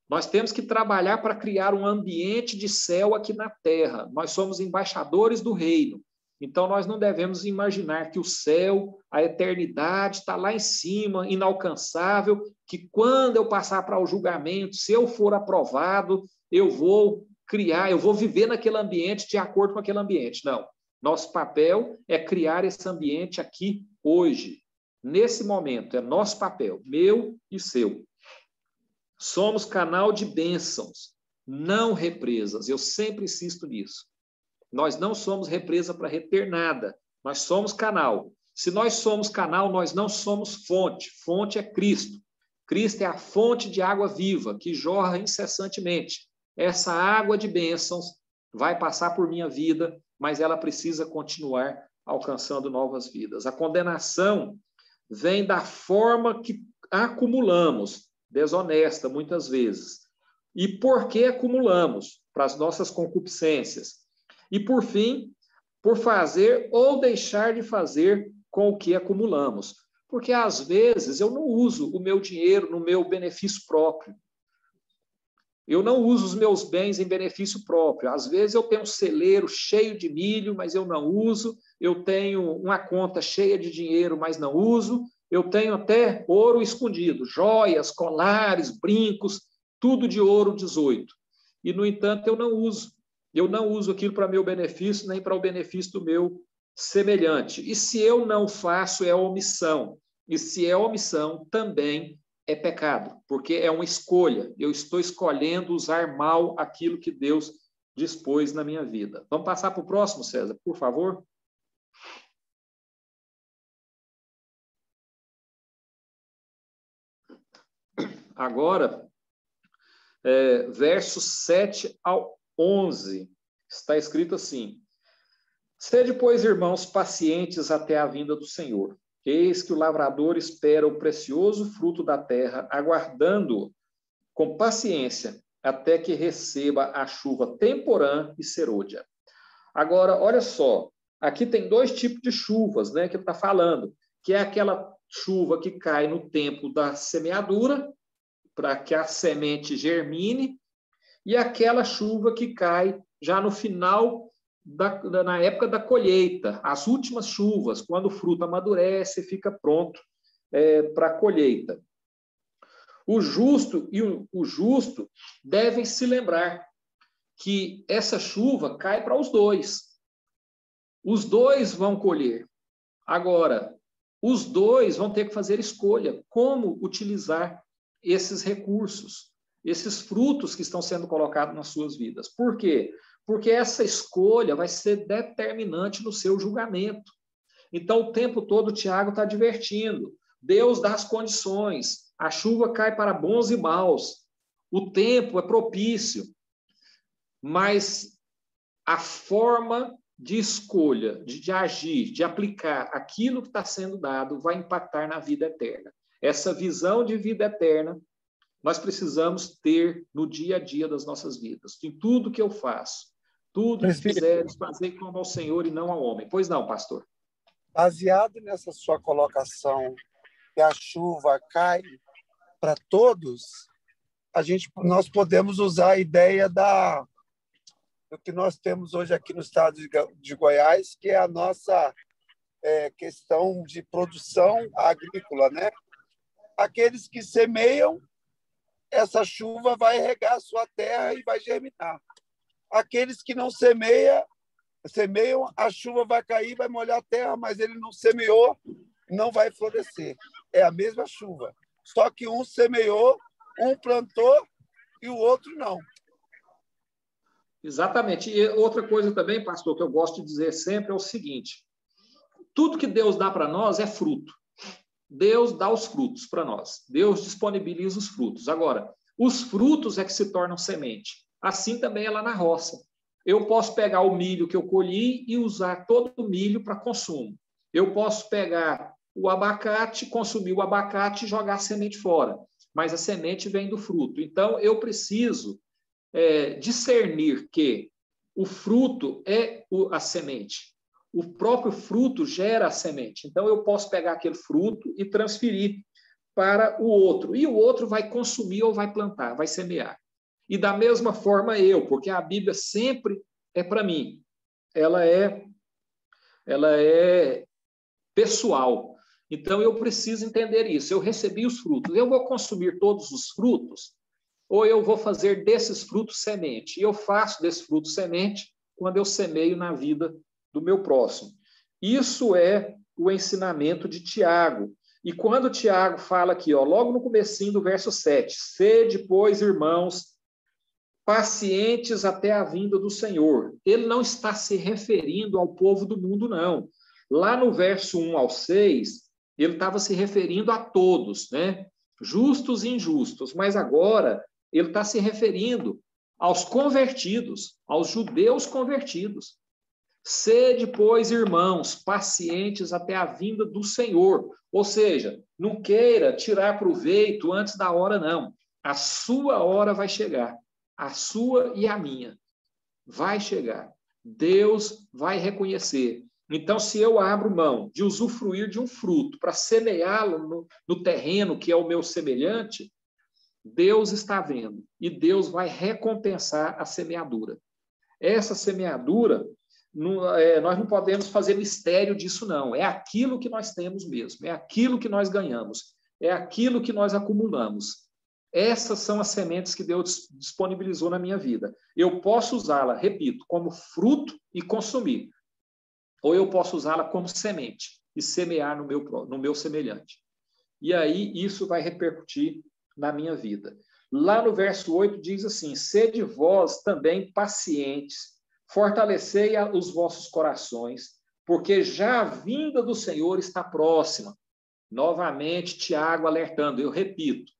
Nós temos que trabalhar para criar um ambiente de céu aqui na terra. Nós somos embaixadores do reino. Então, nós não devemos imaginar que o céu, a eternidade, está lá em cima, inalcançável, que quando eu passar para o julgamento, se eu for aprovado, eu vou criar, eu vou viver naquele ambiente de acordo com aquele ambiente. Não. Nosso papel é criar esse ambiente aqui, hoje, nesse momento. É nosso papel, meu e seu. Somos canal de bênçãos, não represas. Eu sempre insisto nisso. Nós não somos represa para reter nada. Nós somos canal. Se nós somos canal, nós não somos fonte. Fonte é Cristo. Cristo é a fonte de água viva que jorra incessantemente. Essa água de bênçãos vai passar por minha vida, mas ela precisa continuar alcançando novas vidas. A condenação vem da forma que acumulamos, desonesta muitas vezes. E por que acumulamos? Para as nossas concupiscências. E, por fim, por fazer ou deixar de fazer com o que acumulamos. Porque, às vezes, eu não uso o meu dinheiro no meu benefício próprio. Eu não uso os meus bens em benefício próprio. Às vezes, eu tenho um celeiro cheio de milho, mas eu não uso. Eu tenho uma conta cheia de dinheiro, mas não uso. Eu tenho até ouro escondido, joias, colares, brincos, tudo de ouro 18. E, no entanto, eu não uso. Eu não uso aquilo para meu benefício, nem para o benefício do meu semelhante. E se eu não faço, é omissão. E se é omissão, também é pecado, porque é uma escolha. Eu estou escolhendo usar mal aquilo que Deus dispôs na minha vida. Vamos passar para o próximo, César, por favor? Agora, versos 7 ao 11, está escrito assim: sede, pois, irmãos, pacientes até a vinda do Senhor. Eis que o lavrador espera o precioso fruto da terra, aguardando-o com paciência até que receba a chuva temporã e serôdia. Agora, olha só, aqui tem dois tipos de chuvas, né, que ele está falando, que é aquela chuva que cai no tempo da semeadura, para que a semente germine, e aquela chuva que cai já no final, na época da colheita, as últimas chuvas, quando o fruto amadurece e fica pronto para a colheita. O justo e o justo devem se lembrar que essa chuva cai para os dois. Os dois vão colher. Agora, os dois vão ter que fazer escolha como utilizar esses recursos, esses frutos que estão sendo colocados nas suas vidas. Por quê? Porque essa escolha vai ser determinante no seu julgamento. Então, o tempo todo, o Tiago está advertindo. Deus dá as condições. A chuva cai para bons e maus. O tempo é propício. Mas a forma de escolha, de agir, de aplicar aquilo que está sendo dado, vai impactar na vida eterna. Essa visão de vida eterna, nós precisamos ter no dia a dia das nossas vidas. Em tudo que eu faço, tudo que fizeres, fazer como ao Senhor e não ao homem. Pois não, pastor? Baseado nessa sua colocação, que a chuva cai para todos, nós podemos usar a ideia do que nós temos hoje aqui no estado de Goiás, que é a nossa questão de produção agrícola, né? Aqueles que semeiam, essa chuva vai regar a sua terra e vai germinar. Aqueles que não semeiam, a chuva vai cair, vai molhar a terra, mas ele não semeou, não vai florescer. É a mesma chuva. Só que um semeou, um plantou e o outro não. Exatamente. E outra coisa também, pastor, que eu gosto de dizer sempre é o seguinte: tudo que Deus dá para nós é fruto. Deus dá os frutos para nós. Deus disponibiliza os frutos. Agora, os frutos é que se tornam semente. Assim também é lá na roça. Eu posso pegar o milho que eu colhi e usar todo o milho para consumo. Eu posso pegar o abacate, consumir o abacate e jogar a semente fora. Mas a semente vem do fruto. Então, eu preciso discernir que o fruto é a semente. O próprio fruto gera a semente. Então, eu posso pegar aquele fruto e transferir para o outro. E o outro vai consumir ou vai plantar, vai semear. E da mesma forma porque a Bíblia sempre é para mim. Ela é pessoal. Então, eu preciso entender isso. Eu recebi os frutos. Eu vou consumir todos os frutos ou eu vou fazer desses frutos semente? E eu faço desses frutos semente quando eu semeio na vida do meu próximo. Isso é o ensinamento de Tiago. E quando Tiago fala aqui, logo no comecinho do verso 7, sede, pois, irmãos, pacientes até a vinda do Senhor. Ele não está se referindo ao povo do mundo, não. Lá no verso 1 ao 6, ele estava se referindo a todos, né? Justos e injustos. Mas agora ele está se referindo aos convertidos, aos judeus convertidos. Sede, pois, irmãos, pacientes até a vinda do Senhor. Ou seja, não queira tirar proveito antes da hora, não. A sua hora vai chegar. A sua e a minha. Vai chegar. Deus vai reconhecer. Então, se eu abro mão de usufruir de um fruto para semeá-lo no terreno que é o meu semelhante, Deus está vendo. E Deus vai recompensar a semeadura. Essa semeadura, nós não podemos fazer mistério disso, não. É aquilo que nós temos mesmo. É aquilo que nós ganhamos. É aquilo que nós acumulamos. Essas são as sementes que Deus disponibilizou na minha vida. Eu posso usá-la, repito, como fruto e consumir. Ou eu posso usá-la como semente e semear no meu semelhante. E aí isso vai repercutir na minha vida. Lá no verso 8 diz assim: sede vós também pacientes, fortalecei os vossos corações, porque já a vinda do Senhor está próxima. Novamente, Tiago alertando, eu repito,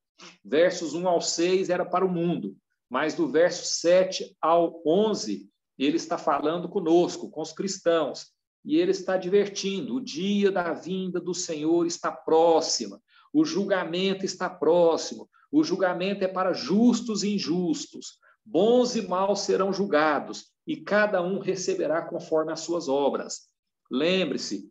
versos 1 ao 6 era para o mundo, mas do verso 7 ao 11, ele está falando conosco, com os cristãos, e ele está advertindo, o dia da vinda do Senhor está próxima, o julgamento está próximo, o julgamento é para justos e injustos, bons e maus serão julgados, e cada um receberá conforme as suas obras. Lembre-se,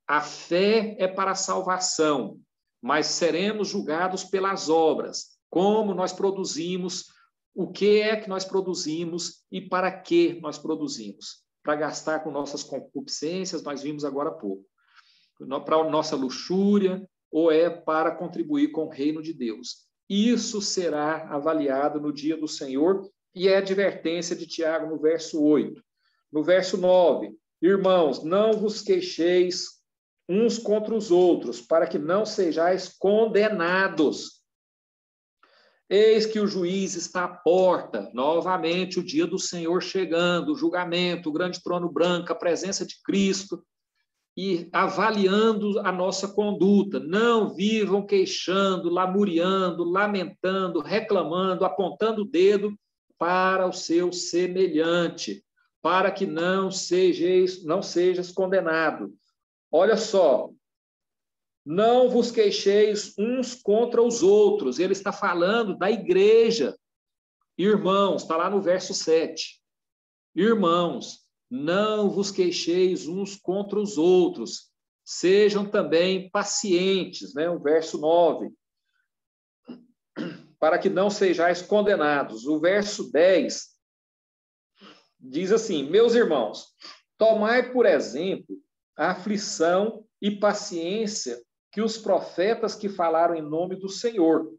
a fé é para a salvação, mas seremos julgados pelas obras. como nós produzimos, o que é que nós produzimos e para que nós produzimos. Para gastar com nossas concupiscências, nós vimos agora há pouco. Para a nossa luxúria, ou é para contribuir com o reino de Deus. Isso será avaliado no dia do Senhor, e é a advertência de Tiago no verso 8. No verso 9, irmãos, não vos queixeis uns contra os outros, para que não sejais condenados. Eis que o juiz está à porta, novamente o dia do Senhor chegando, o julgamento, o grande trono branco, a presença de Cristo, e avaliando a nossa conduta. Não vivam queixando, lamuriando, lamentando, reclamando, apontando o dedo para o seu semelhante, para que não sejas condenado. Olha só, não vos queixeis uns contra os outros. Ele está falando da igreja. Irmãos, está lá no verso 7. Irmãos, não vos queixeis uns contra os outros. Sejam também pacientes, né? O verso 9. Para que não sejais condenados. O verso 10 diz assim: meus irmãos, tomai por exemplo a aflição e paciência que os profetas que falaram em nome do Senhor.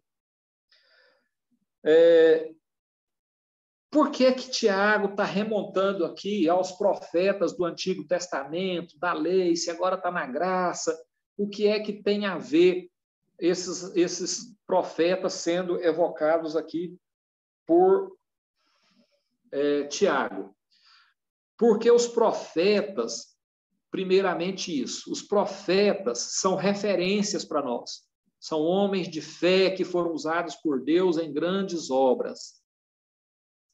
Por que Tiago está remontando aqui aos profetas do Antigo Testamento, da lei, se agora está na graça? O que é que tem a ver esses profetas sendo evocados aqui por Tiago? Porque os profetas, primeiramente isso, os profetas são referências para nós. São homens de fé que foram usados por Deus em grandes obras.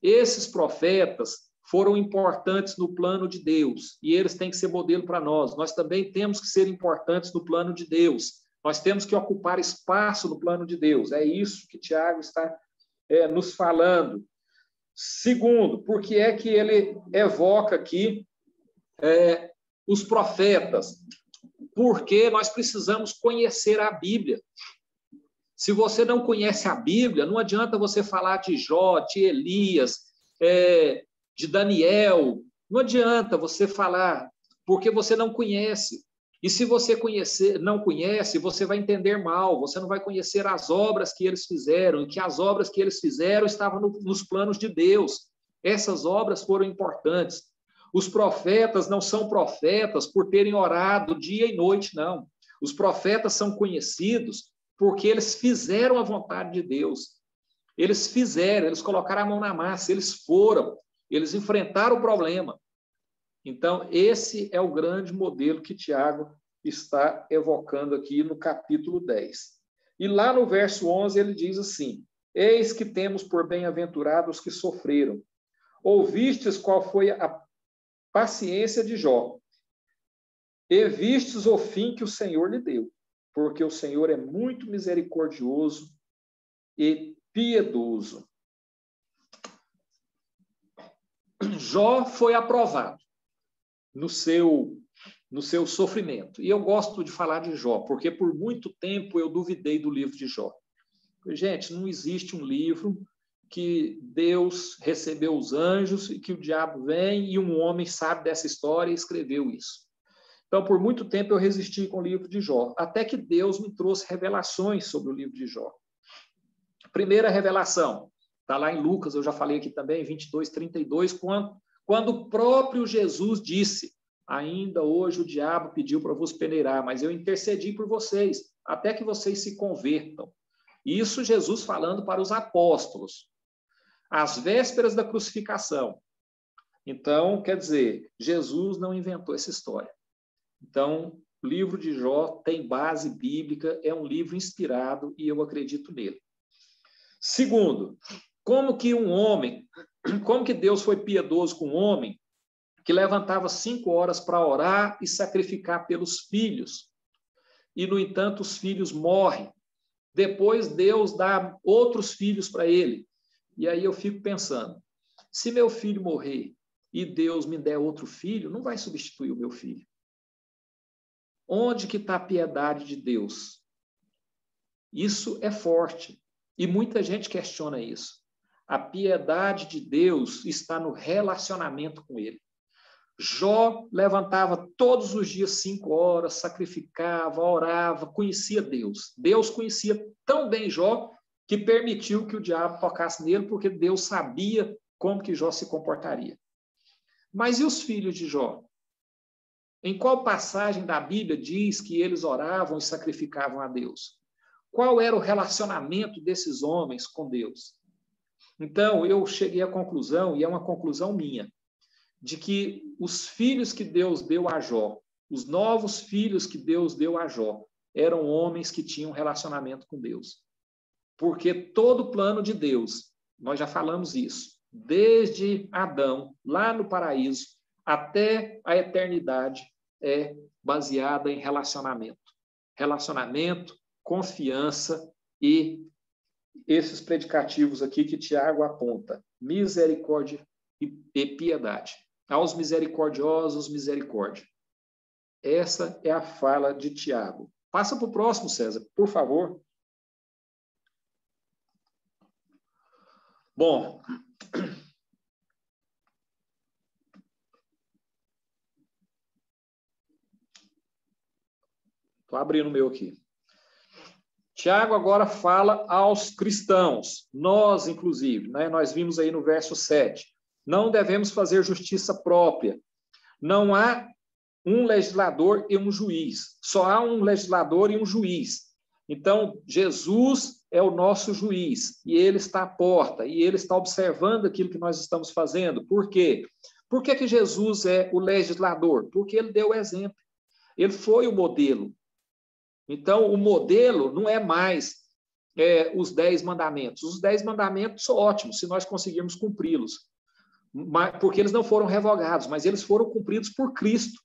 Esses profetas foram importantes no plano de Deus e eles têm que ser modelo para nós. Nós também temos que ser importantes no plano de Deus. Nós temos que ocupar espaço no plano de Deus. É isso que Tiago está nos falando. Segundo, por que é que ele evoca aqui os profetas? Porque nós precisamos conhecer a Bíblia. Se você não conhece a Bíblia, não adianta você falar de Jó, de Elias, de Daniel. Não adianta você falar, porque você não conhece. E se você não conhece, você vai entender mal, você não vai conhecer as obras que eles fizeram, e que as obras que eles fizeram estavam nos planos de Deus. Essas obras foram importantes. Os profetas não são profetas por terem orado dia e noite, não. Os profetas são conhecidos porque eles fizeram a vontade de Deus. Eles fizeram, eles colocaram a mão na massa, eles foram, eles enfrentaram o problema. Então, esse é o grande modelo que Tiago está evocando aqui no capítulo 10. E lá no verso 11 ele diz assim: eis que temos por bem-aventurados que sofreram. Ouvistes qual foi a paciência de Jó, e vistes o fim que o Senhor lhe deu, porque o Senhor é muito misericordioso e piedoso. Jó foi aprovado no seu sofrimento. E eu gosto de falar de Jó, porque por muito tempo eu duvidei do livro de Jó. Gente, não existe um livro que Deus recebeu os anjos e que o diabo vem e um homem sabe dessa história e escreveu isso. Então, por muito tempo eu resisti com o livro de Jó, até que Deus me trouxe revelações sobre o livro de Jó. Primeira revelação, está lá em Lucas, eu já falei aqui também, 22, 32, quando o próprio Jesus disse: ainda hoje o diabo pediu para vos peneirar, mas eu intercedi por vocês, até que vocês se convertam. Isso Jesus falando para os apóstolos, às vésperas da crucificação. Então, quer dizer, Jesus não inventou essa história. Então, o livro de Jó tem base bíblica, é um livro inspirado e eu acredito nele. Segundo, como que Deus foi piedoso com um homem que levantava 5 horas para orar e sacrificar pelos filhos, e, no entanto, os filhos morrem. Depois, Deus dá outros filhos para ele. E aí eu fico pensando, se meu filho morrer e Deus me der outro filho, não vai substituir o meu filho. Onde que está a piedade de Deus? Isso é forte. E muita gente questiona isso. A piedade de Deus está no relacionamento com ele. Jó levantava todos os dias 5 horas, sacrificava, orava, conhecia Deus. Deus conhecia tão bem Jó que permitiu que o diabo tocasse nele, porque Deus sabia como que Jó se comportaria. Mas e os filhos de Jó? Em qual passagem da Bíblia diz que eles oravam e sacrificavam a Deus? Qual era o relacionamento desses homens com Deus? Então, eu cheguei à conclusão, e é uma conclusão minha, de que os filhos que Deus deu a Jó, os novos filhos que Deus deu a Jó, eram homens que tinham relacionamento com Deus. Porque todo o plano de Deus, nós já falamos isso, desde Adão, lá no paraíso, até a eternidade, é baseada em relacionamento. Relacionamento, confiança e esses predicativos aqui que Tiago aponta: misericórdia e piedade. Aos misericordiosos, misericórdia. Essa é a fala de Tiago. Passa para o próximo, César, por favor. Bom, estou abrindo o meu aqui. Tiago agora fala aos cristãos, nós, inclusive, né? Nós vimos aí no verso 7. Não devemos fazer justiça própria. Não há um legislador e um juiz. Só há um legislador e um juiz. Então, Jesus é o nosso juiz, e ele está à porta, e ele está observando aquilo que nós estamos fazendo. Por quê? Por que Jesus é o legislador? Porque ele deu o exemplo. Ele foi o modelo. Então, o modelo não é mais os 10 mandamentos. Os 10 mandamentos são ótimos, se nós conseguirmos cumpri-los. Porque eles não foram revogados, mas eles foram cumpridos por Cristo.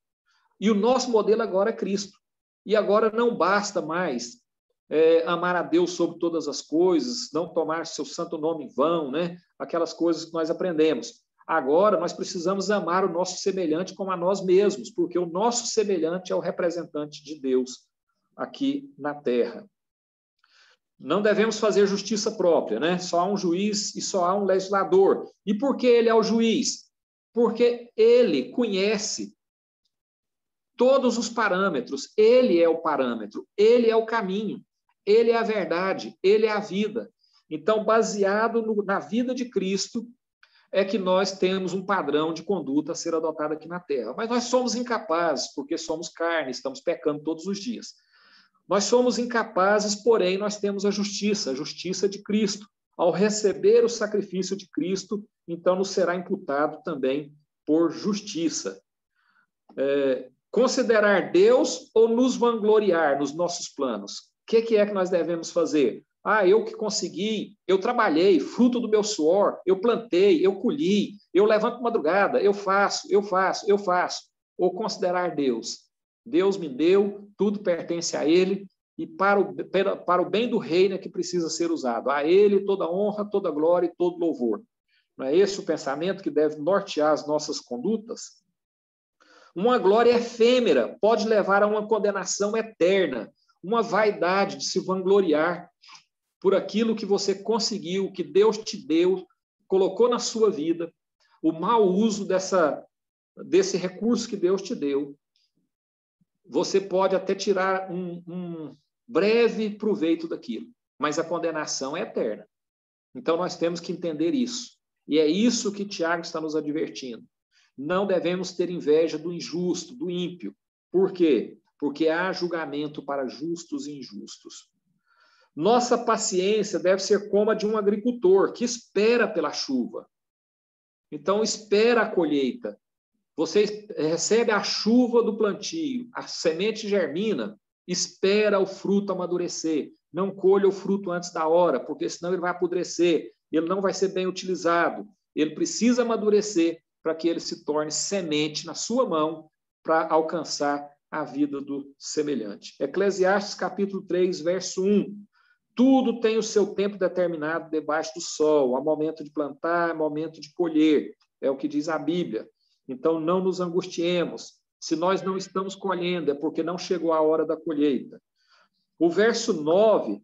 E o nosso modelo agora é Cristo. E agora não basta mais amar a Deus sobre todas as coisas, não tomar seu santo nome em vão, né? Aquelas coisas que nós aprendemos. Agora nós precisamos amar o nosso semelhante como a nós mesmos, porque o nosso semelhante é o representante de Deus aqui na terra. Não devemos fazer justiça própria, né? Só há um juiz e só há um legislador. E por que ele é o juiz? Porque ele conhece todos os parâmetros. Ele é o parâmetro, ele é o caminho, ele é a verdade, ele é a vida. Então, baseado na vida de Cristo, é que nós temos um padrão de conduta a ser adotado aqui na terra. Mas nós somos incapazes, porque somos carne, estamos pecando todos os dias. Nós somos incapazes, porém, nós temos a justiça de Cristo. Ao receber o sacrifício de Cristo, então nos será imputado também por justiça. Considerar Deus ou nos vangloriar nos nossos planos? O que é que nós devemos fazer? Eu que consegui, eu trabalhei, fruto do meu suor, eu plantei, eu colhi, eu levanto madrugada, eu faço. Ou considerar Deus? Deus me deu, tudo pertence a Ele, e para o bem do reino é que precisa ser usado. A Ele toda honra, toda glória e todo louvor. Não é esse o pensamento que deve nortear as nossas condutas? Uma glória efêmera pode levar a uma condenação eterna, uma vaidade de se vangloriar por aquilo que você conseguiu, que Deus te deu, colocou na sua vida, o mau uso desse recurso que Deus te deu. Você pode até tirar um breve proveito daquilo, mas a condenação é eterna. Então, nós temos que entender isso. E é isso que Tiago está nos advertindo. Não devemos ter inveja do injusto, do ímpio. Por quê? Porque há julgamento para justos e injustos. Nossa paciência deve ser como a de um agricultor que espera pela chuva. Então, espera a colheita. Você recebe a chuva do plantio, a semente germina, espera o fruto amadurecer. Não colha o fruto antes da hora, porque senão ele vai apodrecer, ele não vai ser bem utilizado. Ele precisa amadurecer para que ele se torne semente na sua mão para alcançar a vida do semelhante. Eclesiastes capítulo 3, verso 1. Tudo tem o seu tempo determinado debaixo do sol. Há momento de plantar, há momento de colher. É o que diz a Bíblia. Então, não nos angustiemos. Se nós não estamos colhendo, é porque não chegou a hora da colheita. O verso 9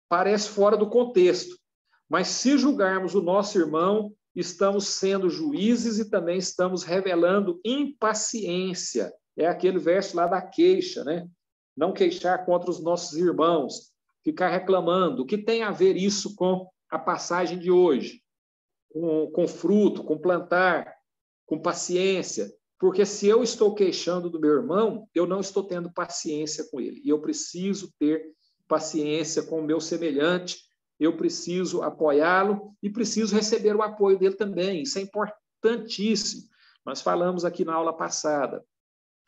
parece fora do contexto. Mas se julgarmos o nosso irmão, estamos sendo juízes e também estamos revelando impaciência. É aquele verso lá da queixa, né? Não queixar contra os nossos irmãos, ficar reclamando. O que tem a ver isso com a passagem de hoje? Com fruto, com plantar, com paciência. Porque se eu estou queixando do meu irmão, eu não estou tendo paciência com ele. E eu preciso ter paciência com o meu semelhante, eu preciso apoiá-lo e preciso receber o apoio dele também. Isso é importantíssimo. Nós falamos aqui na aula passada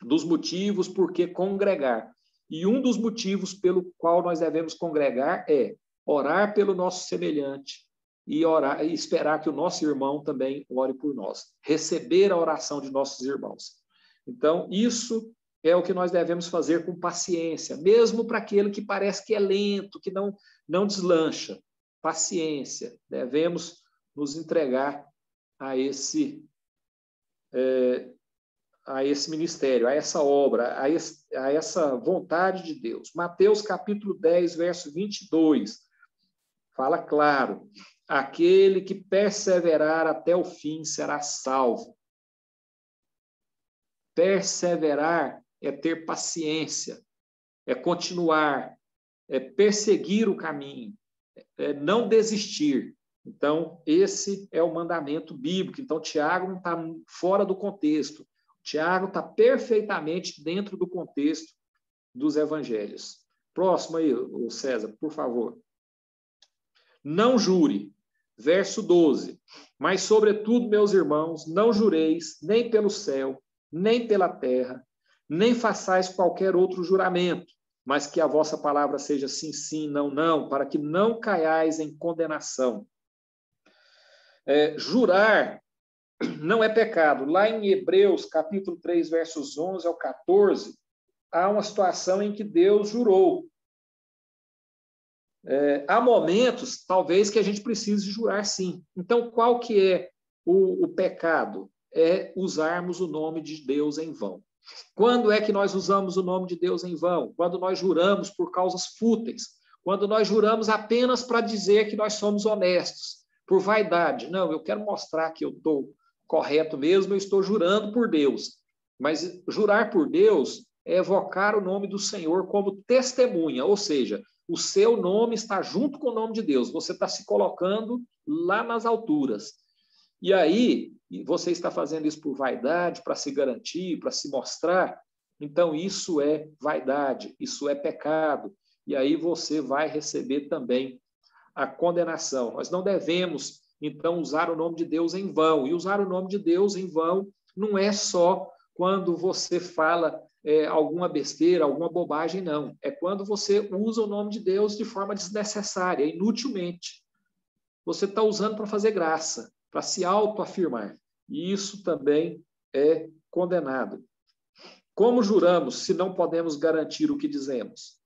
dos motivos por que congregar. E um dos motivos pelo qual nós devemos congregar é orar pelo nosso semelhante e orar e esperar que o nosso irmão também ore por nós. Receber a oração de nossos irmãos. Então, isso é o que nós devemos fazer com paciência, mesmo para aquele que parece que é lento, que não deslancha. Paciência. Devemos nos entregar a esse ministério, a essa obra, a essa vontade de Deus. Mateus capítulo 10, verso 22, fala claro, aquele que perseverar até o fim será salvo. Perseverar é ter paciência, é continuar, é perseguir o caminho, é não desistir. Então, esse é o mandamento bíblico. Então, Tiago não está fora do contexto. Tiago está perfeitamente dentro do contexto dos evangelhos. Próximo aí, César, por favor. Não jure. Verso 12. Mas, sobretudo, meus irmãos, não jureis nem pelo céu, nem pela terra, nem façais qualquer outro juramento, mas que a vossa palavra seja sim, sim, não, não, para que não caiais em condenação. Jurar não é pecado. Lá em Hebreus, capítulo 3, versos 11 ao 14, há uma situação em que Deus jurou. Há momentos, talvez, que a gente precise jurar sim. Então, qual que é o pecado? É usarmos o nome de Deus em vão. Quando é que nós usamos o nome de Deus em vão? Quando nós juramos por causas fúteis. Quando nós juramos apenas para dizer que nós somos honestos, por vaidade. Não, eu quero mostrar que eu estou correto mesmo, eu estou jurando por Deus. Mas jurar por Deus é evocar o nome do Senhor como testemunha, ou seja, o seu nome está junto com o nome de Deus. Você está se colocando lá nas alturas. E aí, você está fazendo isso por vaidade, para se garantir, para se mostrar. Então, isso é vaidade, isso é pecado. E aí você vai receber também a condenação. Nós não devemos, então, usar o nome de Deus em vão. E usar o nome de Deus em vão não é só quando você fala alguma besteira, alguma bobagem, não. É quando você usa o nome de Deus de forma desnecessária, inutilmente. Você está usando para fazer graça, para se autoafirmar. E isso também é condenado. Como juramos se não podemos garantir o que dizemos?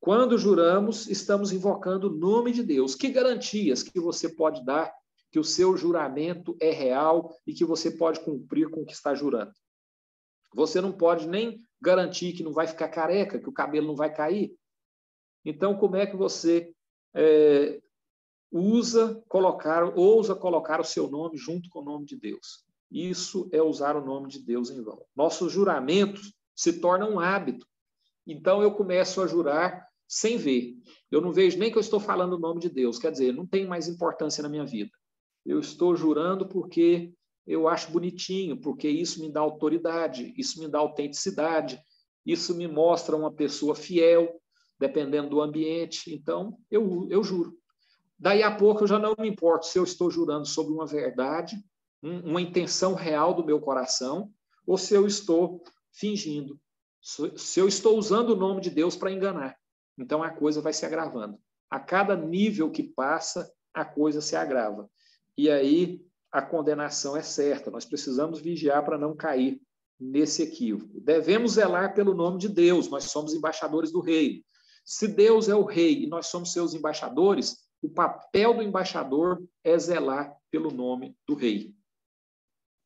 Quando juramos, estamos invocando o nome de Deus. Que garantias que você pode dar que o seu juramento é real e que você pode cumprir com o que está jurando? Você não pode nem garantir que não vai ficar careca, que o cabelo não vai cair. Então, como é que você ousa colocar o seu nome junto com o nome de Deus? Isso é usar o nome de Deus em vão. Nossos juramentos se tornam um hábito. Então, eu começo a jurar sem ver. Eu não vejo nem que eu estou falando o nome de Deus. Quer dizer, não tem mais importância na minha vida. Eu estou jurando porque eu acho bonitinho, porque isso me dá autoridade, isso me dá autenticidade, isso me mostra uma pessoa fiel, dependendo do ambiente. Então, eu juro. Daí a pouco eu já não me importo se eu estou jurando sobre uma verdade, uma intenção real do meu coração, ou se eu estou fingindo, se eu estou usando o nome de Deus para enganar. Então a coisa vai se agravando. A cada nível que passa, a coisa se agrava. E aí a condenação é certa. Nós precisamos vigiar para não cair nesse equívoco. Devemos zelar pelo nome de Deus. Nós somos embaixadores do reino. Se Deus é o rei e nós somos seus embaixadores, o papel do embaixador é zelar pelo nome do rei.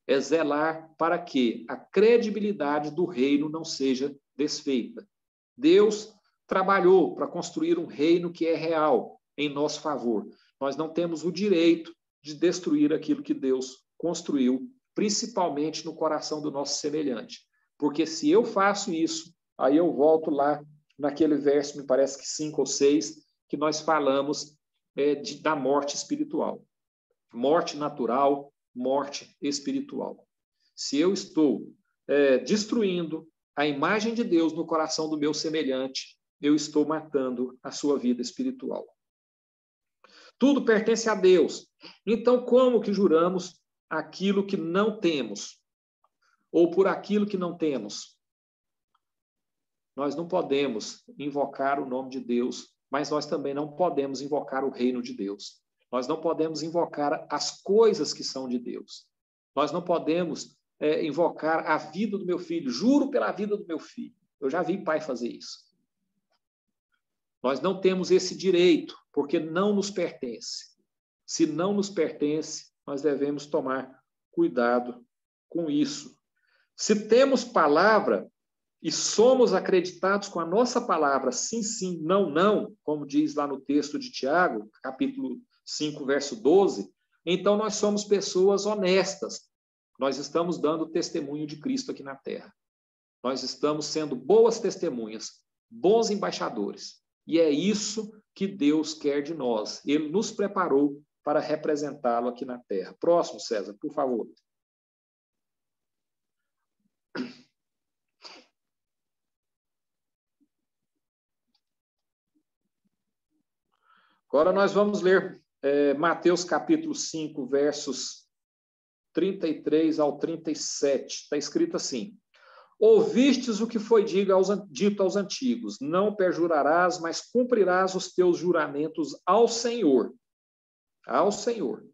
É zelar para que a credibilidade do reino não seja desfeita. Deus trabalhou para construir um reino que é real em nosso favor. Nós não temos o direito de destruir aquilo que Deus construiu, principalmente no coração do nosso semelhante. Porque se eu faço isso, aí eu volto lá naquele verso, me parece que 5 ou 6, que nós falamos da morte espiritual. Morte natural, morte espiritual. Se eu estou destruindo a imagem de Deus no coração do meu semelhante, eu estou matando a sua vida espiritual. Tudo pertence a Deus. Então, como que juramos aquilo que não temos? Ou por aquilo que não temos? Nós não podemos invocar o nome de Deus, mas nós também não podemos invocar o reino de Deus. Nós não podemos invocar as coisas que são de Deus. Nós não podemos invocar a vida do meu filho. Juro pela vida do meu filho. Eu já vi pai fazer isso. Nós não temos esse direito, porque não nos pertence. Se não nos pertence, nós devemos tomar cuidado com isso. Se temos palavra e somos acreditados com a nossa palavra, sim, sim, não, não, como diz lá no texto de Tiago, capítulo 5, verso 12, então nós somos pessoas honestas. Nós estamos dando testemunho de Cristo aqui na terra. Nós estamos sendo boas testemunhas, bons embaixadores. E é isso que Deus quer de nós. Ele nos preparou para representá-lo aqui na terra. Próximo, César, por favor. Agora nós vamos ler Mateus capítulo 5, versos 33 ao 37. Está escrito assim: Ouvistes o que foi dito aos antigos, não perjurarás, mas cumprirás os teus juramentos ao Senhor. Ao Senhor.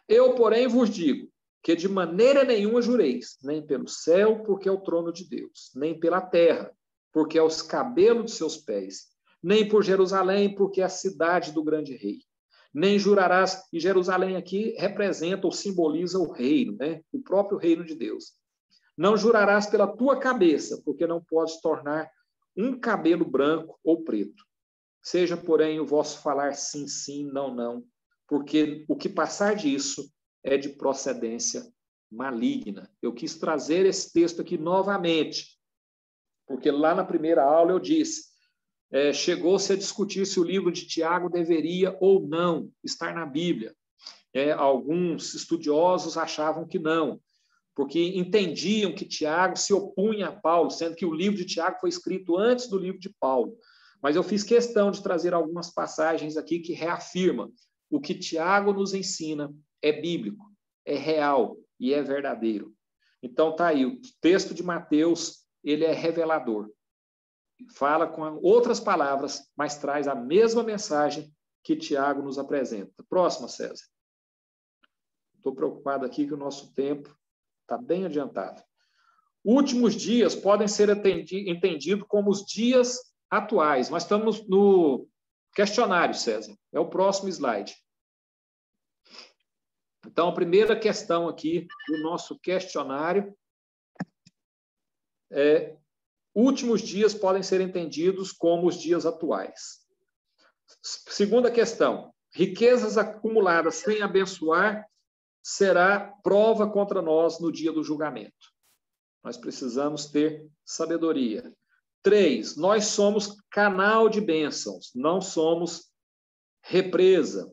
Eu, porém, vos digo que de maneira nenhuma jureis, nem pelo céu, porque é o trono de Deus, nem pela terra, porque é os cabelos de seus pés, nem por Jerusalém, porque é a cidade do grande rei. Nem jurarás, e Jerusalém aqui representa ou simboliza o reino, né? O próprio reino de Deus. Não jurarás pela tua cabeça, porque não podes tornar um cabelo branco ou preto. Seja, porém, o vosso falar sim, sim, não, não, porque o que passar disso é de procedência maligna. Eu quis trazer esse texto aqui novamente, porque lá na primeira aula eu disse, chegou-se a discutir se o livro de Tiago deveria ou não estar na Bíblia. Alguns estudiosos achavam que não, porque entendiam que Tiago se opunha a Paulo, sendo que o livro de Tiago foi escrito antes do livro de Paulo. Mas eu fiz questão de trazer algumas passagens aqui que reafirmam o que Tiago nos ensina é bíblico, é real e é verdadeiro. Então tá aí, o texto de Mateus, ele é revelador. Fala com outras palavras, mas traz a mesma mensagem que Tiago nos apresenta. Próxima, César. Estou preocupado aqui que o nosso tempo está bem adiantado. Últimos dias podem ser entendidos como os dias atuais. Nós estamos no questionário, César. É o próximo slide. Então, a primeira questão aqui do nosso questionário é: últimos dias podem ser entendidos como os dias atuais. Segunda questão: riquezas acumuladas sem abençoar será prova contra nós no dia do julgamento. Nós precisamos ter sabedoria. 3, nós somos canal de bênçãos, não somos represa.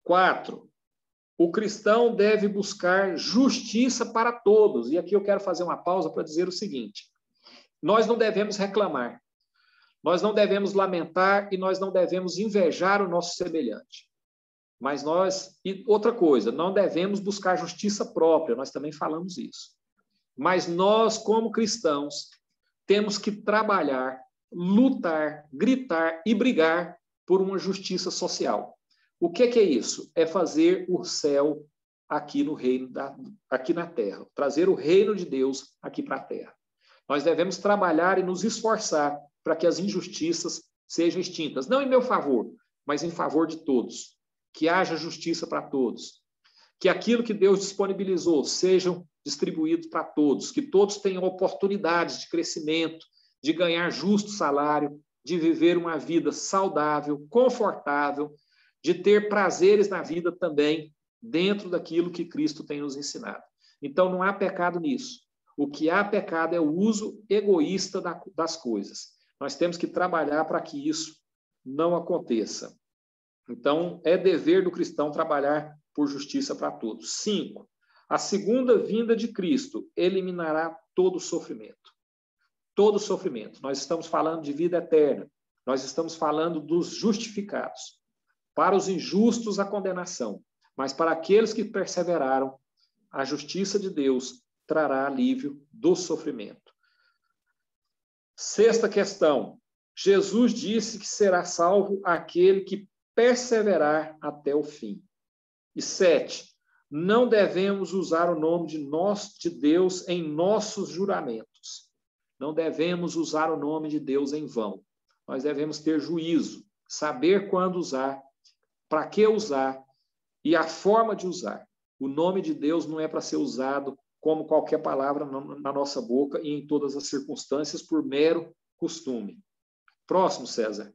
4, o cristão deve buscar justiça para todos. E aqui eu quero fazer uma pausa para dizer o seguinte: nós não devemos reclamar, nós não devemos lamentar e nós não devemos invejar o nosso semelhante. Mas e outra coisa, não devemos buscar justiça própria, nós também falamos isso. Mas nós, como cristãos, temos que trabalhar, lutar, gritar e brigar por uma justiça social. O que é isso? É fazer o céu aqui no reino, aqui na terra, trazer o reino de Deus aqui para a terra. Nós devemos trabalhar e nos esforçar para que as injustiças sejam extintas, não em meu favor, mas em favor de todos. Que haja justiça para todos, que aquilo que Deus disponibilizou sejam distribuídos para todos, que todos tenham oportunidades de crescimento, de ganhar justo salário, de viver uma vida saudável, confortável, de ter prazeres na vida também, dentro daquilo que Cristo tem nos ensinado. Então, não há pecado nisso. O que há pecado é o uso egoísta das coisas. Nós temos que trabalhar para que isso não aconteça. Então, é dever do cristão trabalhar por justiça para todos. 5. A segunda vinda de Cristo eliminará todo sofrimento. Todo sofrimento. Nós estamos falando de vida eterna. Nós estamos falando dos justificados. Para os injustos, a condenação. Mas para aqueles que perseveraram, a justiça de Deus trará alívio do sofrimento. 6ª questão. Jesus disse que será salvo aquele que perseverar até o fim. E 7. Não devemos usar o nome de Deus em nossos juramentos. Não devemos usar o nome de Deus em vão. Nós devemos ter juízo, saber quando usar, para que usar e a forma de usar. O nome de Deus não é para ser usado como qualquer palavra na nossa boca e em todas as circunstâncias por mero costume. Próximo, César.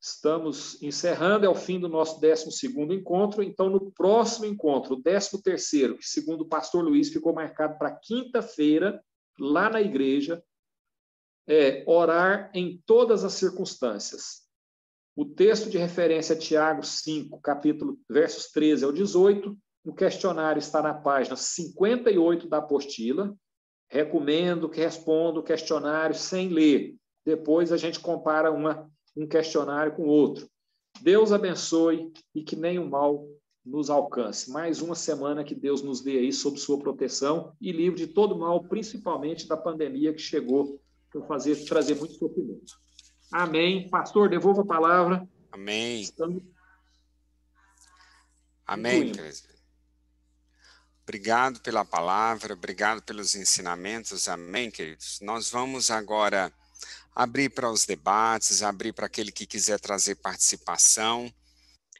Estamos encerrando, é o fim do nosso 12º encontro. Então, no próximo encontro, o 13º, que segundo o pastor Luiz ficou marcado para quinta-feira, lá na igreja, é orar em todas as circunstâncias. O texto de referência é Tiago 5, capítulo, versos 13 ao 18. O questionário está na página 58 da apostila. Recomendo que responda o questionário sem ler. Depois a gente compara um questionário com outro. Deus abençoe e que nenhum mal nos alcance. Mais uma semana que Deus nos dê aí sob sua proteção e livre de todo mal, principalmente da pandemia que chegou para trazer muito sofrimento. Amém. Pastor, devolva a palavra. Amém. Amém, presbítero. Obrigado pela palavra, obrigado pelos ensinamentos. Amém, queridos. Nós vamos agora abrir para os debates, abrir para aquele que quiser trazer participação.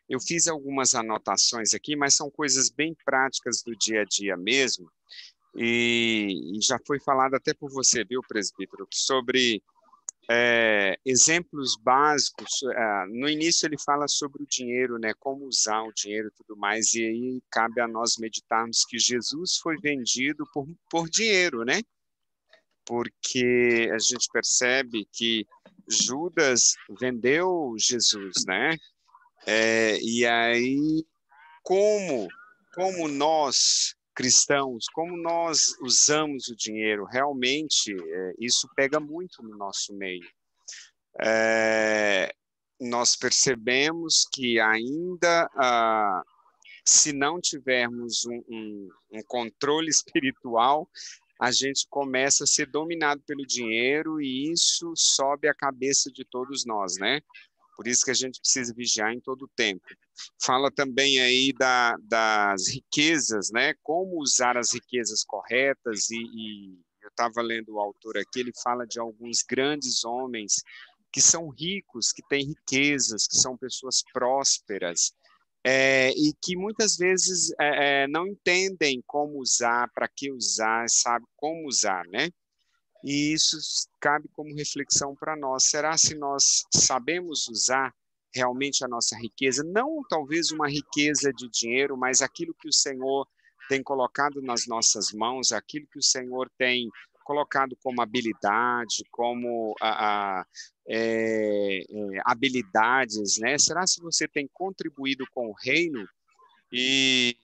Eu fiz algumas anotações aqui, mas são coisas bem práticas do dia a dia mesmo. E já foi falado até por você, viu, presbítero, sobre exemplos básicos. No início ele fala sobre o dinheiro, né, como usar o dinheiro e tudo mais, e aí cabe a nós meditarmos que Jesus foi vendido por dinheiro, né? Porque a gente percebe que Judas vendeu Jesus, né? E aí, como nós, cristãos, como nós usamos o dinheiro, realmente, isso pega muito no nosso meio. Nós percebemos que ainda, se não tivermos um controle espiritual, a gente começa a ser dominado pelo dinheiro e isso sobe a cabeça de todos nós, né? Por isso que a gente precisa vigiar em todo o tempo. Fala também aí das riquezas, né? Como usar as riquezas corretas e eu estava lendo o autor aqui, ele fala de alguns grandes homens que são ricos, que têm riquezas, que são pessoas prósperas, e que muitas vezes não entendem como usar, para que usar, sabe como usar, né? E isso cabe como reflexão para nós. Será se nós sabemos usar realmente a nossa riqueza? Não talvez uma riqueza de dinheiro, mas aquilo que o Senhor tem colocado nas nossas mãos, aquilo que o Senhor tem colocado como habilidade, como habilidades, né? Será se você tem contribuído com o reino? E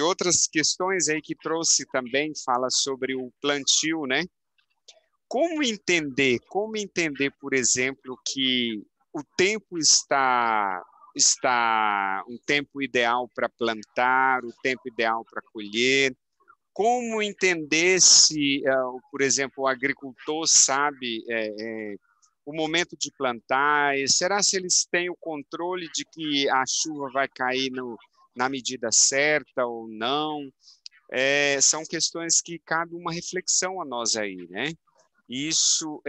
outras questões aí que trouxe também, fala sobre o plantio, né? Como entender, por exemplo, que o tempo está um tempo ideal para plantar, o tempo ideal para colher? Como entender se, por exemplo, o agricultor sabe o momento de plantar? Será se eles têm o controle de que a chuva vai cair na medida certa ou não? São questões que cabe uma reflexão a nós aí, né? Isso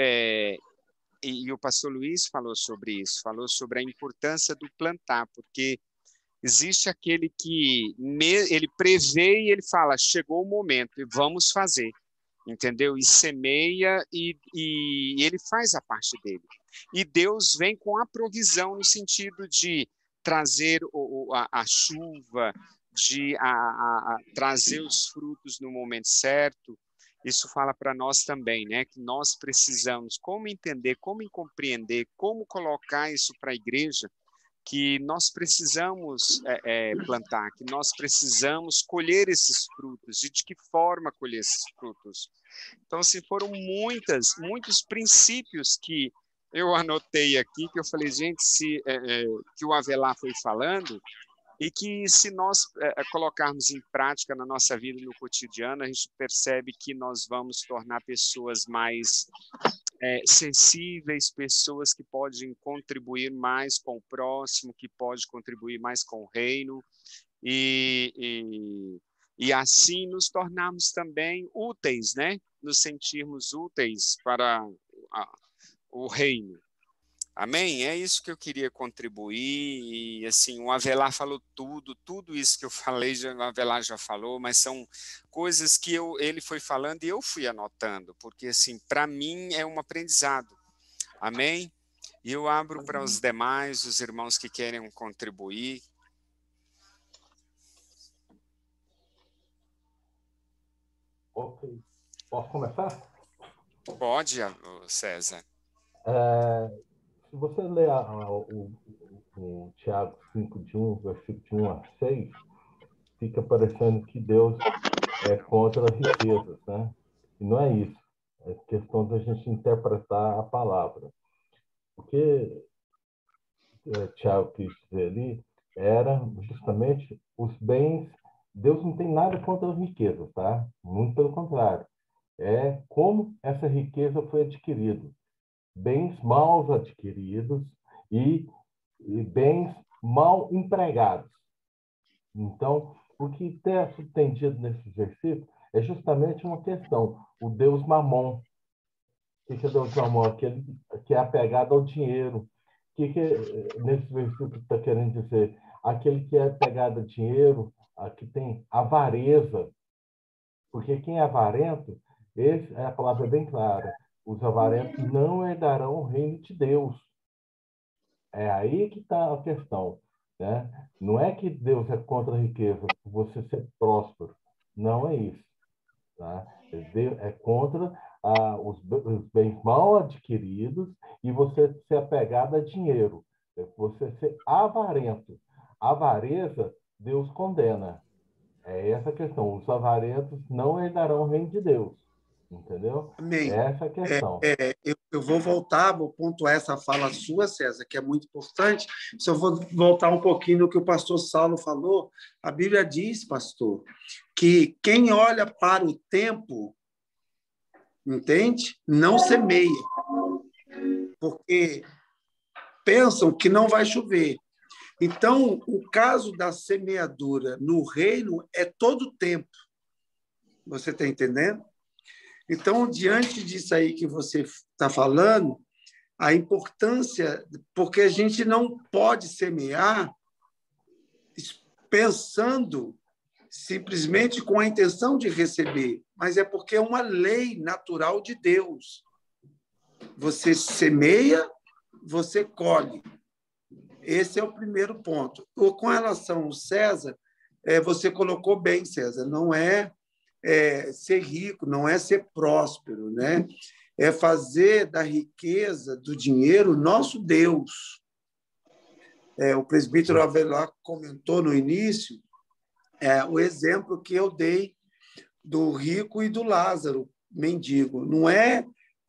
e o pastor Luiz falou sobre isso, falou sobre a importância do plantar, porque existe aquele que ele prevê e ele fala, chegou o momento e vamos fazer. entendeu? E semeia e ele faz a parte dele. E Deus vem com a provisão no sentido de trazer a chuva, de trazer os frutos no momento certo. Isso fala para nós também, né? Que nós precisamos como entender, como compreender, como colocar isso para a igreja, que nós precisamos plantar, que nós precisamos colher esses frutos, e de que forma colher esses frutos. Então, assim, foram muitos princípios que eu anotei aqui, que eu falei, gente, que o Avelar foi falando, e que se nós colocarmos em prática na nossa vida, no cotidiano, a gente percebe que nós vamos tornar pessoas mais sensíveis, pessoas que podem contribuir mais com o próximo, que podem contribuir mais com o reino, e assim nos tornarmos também úteis, né? Nos sentirmos úteis para o reino. Amém? É isso que eu queria contribuir, e assim, o Avelar falou tudo isso que eu falei, o Avelar já falou, mas são coisas que ele foi falando e eu fui anotando, porque assim, para mim é um aprendizado. Amém? E eu abro para os demais, os irmãos que querem contribuir. Ok. Posso começar? Pode, César. Se você ler o Tiago 5, de 1, versículo de 1 a 6, fica parecendo que Deus é contra as riquezas, né? E não é isso. É questão da gente interpretar a palavra. O que Tiago quis dizer ali era justamente os bens. Deus não tem nada contra as riquezas, tá? Muito pelo contrário. É como essa riqueza foi adquirida. Bens mal adquiridos e bens mal empregados. Então, o que está subtendido nesses versículos é justamente uma questão, o Deus Mamon. O que é Deus Mamon? Aquele que é apegado ao dinheiro. O que nesse versículo está querendo dizer? Aquele que é apegado a dinheiro, que tem avareza. Porque quem é avarento, a palavra é bem clara, os avarentos não herdarão o reino de Deus. É aí que está a questão, né? Não é que Deus é contra a riqueza, por você ser próspero. Não é isso. Tá? É contra os bens mal adquiridos e você ser apegado a dinheiro. É você ser avarento. Avareza, Deus condena. É essa a questão. Os avarentos não herdarão o reino de Deus. Entendeu? Amém. Essa é a questão. Eu vou voltar, vou pontuar essa fala sua, César, que é muito importante. Se eu vou voltar um pouquinho no que o pastor Saulo falou, a Bíblia diz, pastor, que quem olha para o tempo, entende? Não semeia, porque pensam que não vai chover. Então, o caso da semeadura no reino é todo o tempo. Você está entendendo? Então, diante disso aí que você está falando, a importância, porque a gente não pode semear pensando simplesmente com a intenção de receber, mas é porque é uma lei natural de Deus. Você semeia, você colhe. Esse é o primeiro ponto. Com relação ao César, você colocou bem, César, não é ser rico, não é ser próspero, né? É fazer da riqueza, do dinheiro, nosso Deus. O presbítero Avelar comentou no início o exemplo que eu dei do rico e do Lázaro, mendigo.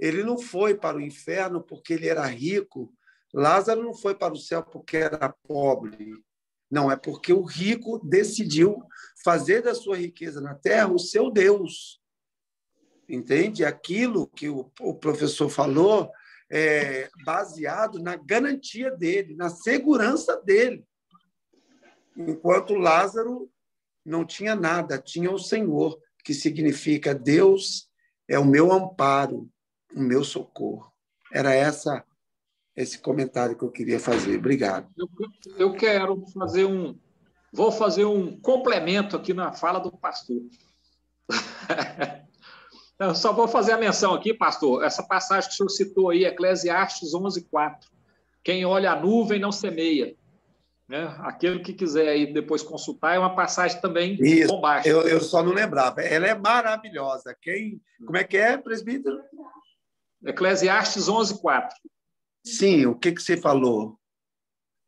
Ele não foi para o inferno porque ele era rico, Lázaro não foi para o céu porque era pobre. Não, é porque o rico decidiu fazer da sua riqueza na terra o seu Deus. Entende? Aquilo que o professor falou é baseado na garantia dele, na segurança dele. Enquanto Lázaro não tinha nada, tinha o Senhor, que significa Deus é o meu amparo, o meu socorro. Era esse comentário que eu queria fazer. Obrigado. Eu quero vou fazer um complemento aqui na fala do pastor. Eu só vou fazer a menção aqui, pastor. Essa passagem que o senhor citou aí, Eclesiastes 11:4. Quem olha a nuvem não semeia. Né? Aquele que quiser aí depois consultar, é uma passagem também Isso, bombástica. eu só não lembrava. Ela é maravilhosa. Como é que é, presbítero? Eclesiastes 11:4. Sim, o que você falou?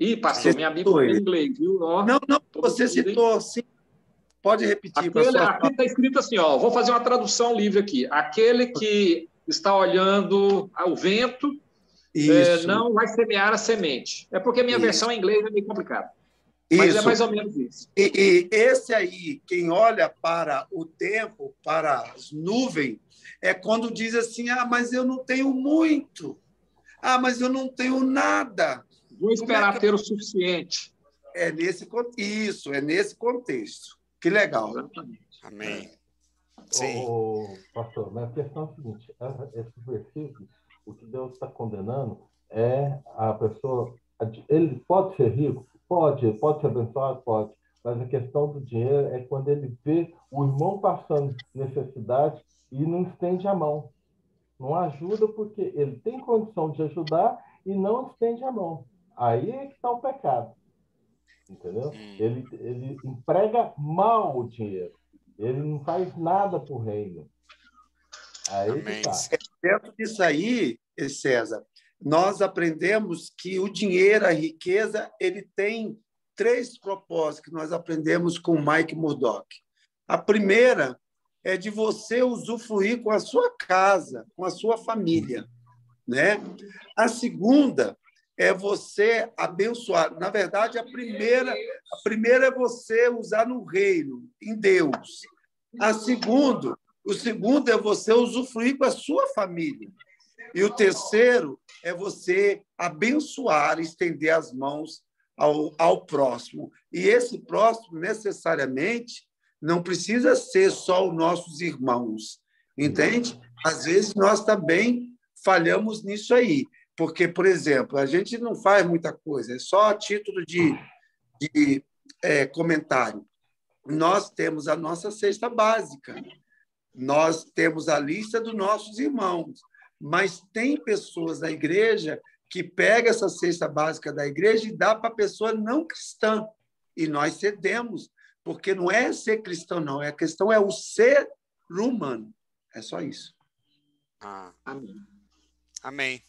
Ih, pastor, minha Bíblia em inglês, viu? Ó, não, você citou, sim. Pode repetir. Aqui está escrito assim, ó, vou fazer uma tradução livre aqui. Aquele que está olhando ao vento não vai semear a semente. É porque a minha versão em inglês é meio complicada. Mas é mais ou menos isso. E esse aí, quem olha para o tempo, para as nuvens, é quando diz assim, mas eu não tenho muito. Mas eu não tenho nada. Vou esperar ter o suficiente. É nesse contexto. Que legal. Exatamente. Amém. Pastor, mas a questão é a seguinte, esse versículo, o que Deus está condenando é a pessoa, ele pode ser rico? Pode ser abençoado? Pode. Mas a questão do dinheiro é quando ele vê o irmão passando necessidade e não estende a mão. Não ajuda porque ele tem condição de ajudar e não estende a mão. Aí é que está o pecado. Entendeu? Ele emprega mal o dinheiro. Ele não faz nada para o reino. Aí que tá. Dentro disso aí, César, nós aprendemos que o dinheiro, a riqueza, ele tem 3 propósitos que nós aprendemos com Mike Murdock. A primeira é de você usufruir com a sua casa, com a sua família, né? A segunda é você abençoar. Na verdade, a primeira é você usar no reino, em Deus. O segundo é você usufruir com a sua família. E o terceiro é você abençoar, estender as mãos ao próximo. E esse próximo, necessariamente, não precisa ser só os nossos irmãos, entende? Às vezes, nós também falhamos nisso aí. Porque, por exemplo, a gente não faz muita coisa, é só a título de comentário. Nós temos a nossa cesta básica, nós temos a lista dos nossos irmãos, mas tem pessoas da igreja que pegam essa cesta básica da igreja e dá para a pessoa não cristã, e nós cedemos, porque não é ser cristão, não, a questão é o ser humano. É só isso. Amém.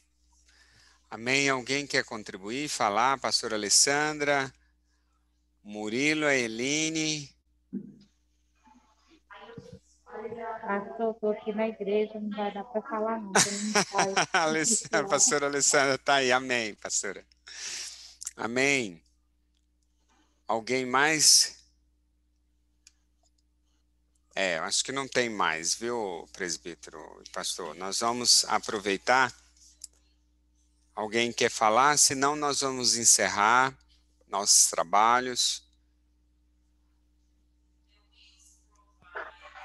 Amém. Alguém quer contribuir, falar? Pastora Alessandra, Murilo, a Eline. Pastor, estou aqui na igreja, não vai dar para falar não. A pastora Alessandra está aí. Amém, pastora. Amém. Alguém mais? Acho que não tem mais, viu, presbítero e pastor? Nós vamos aproveitar. Alguém quer falar? Senão nós vamos encerrar nossos trabalhos.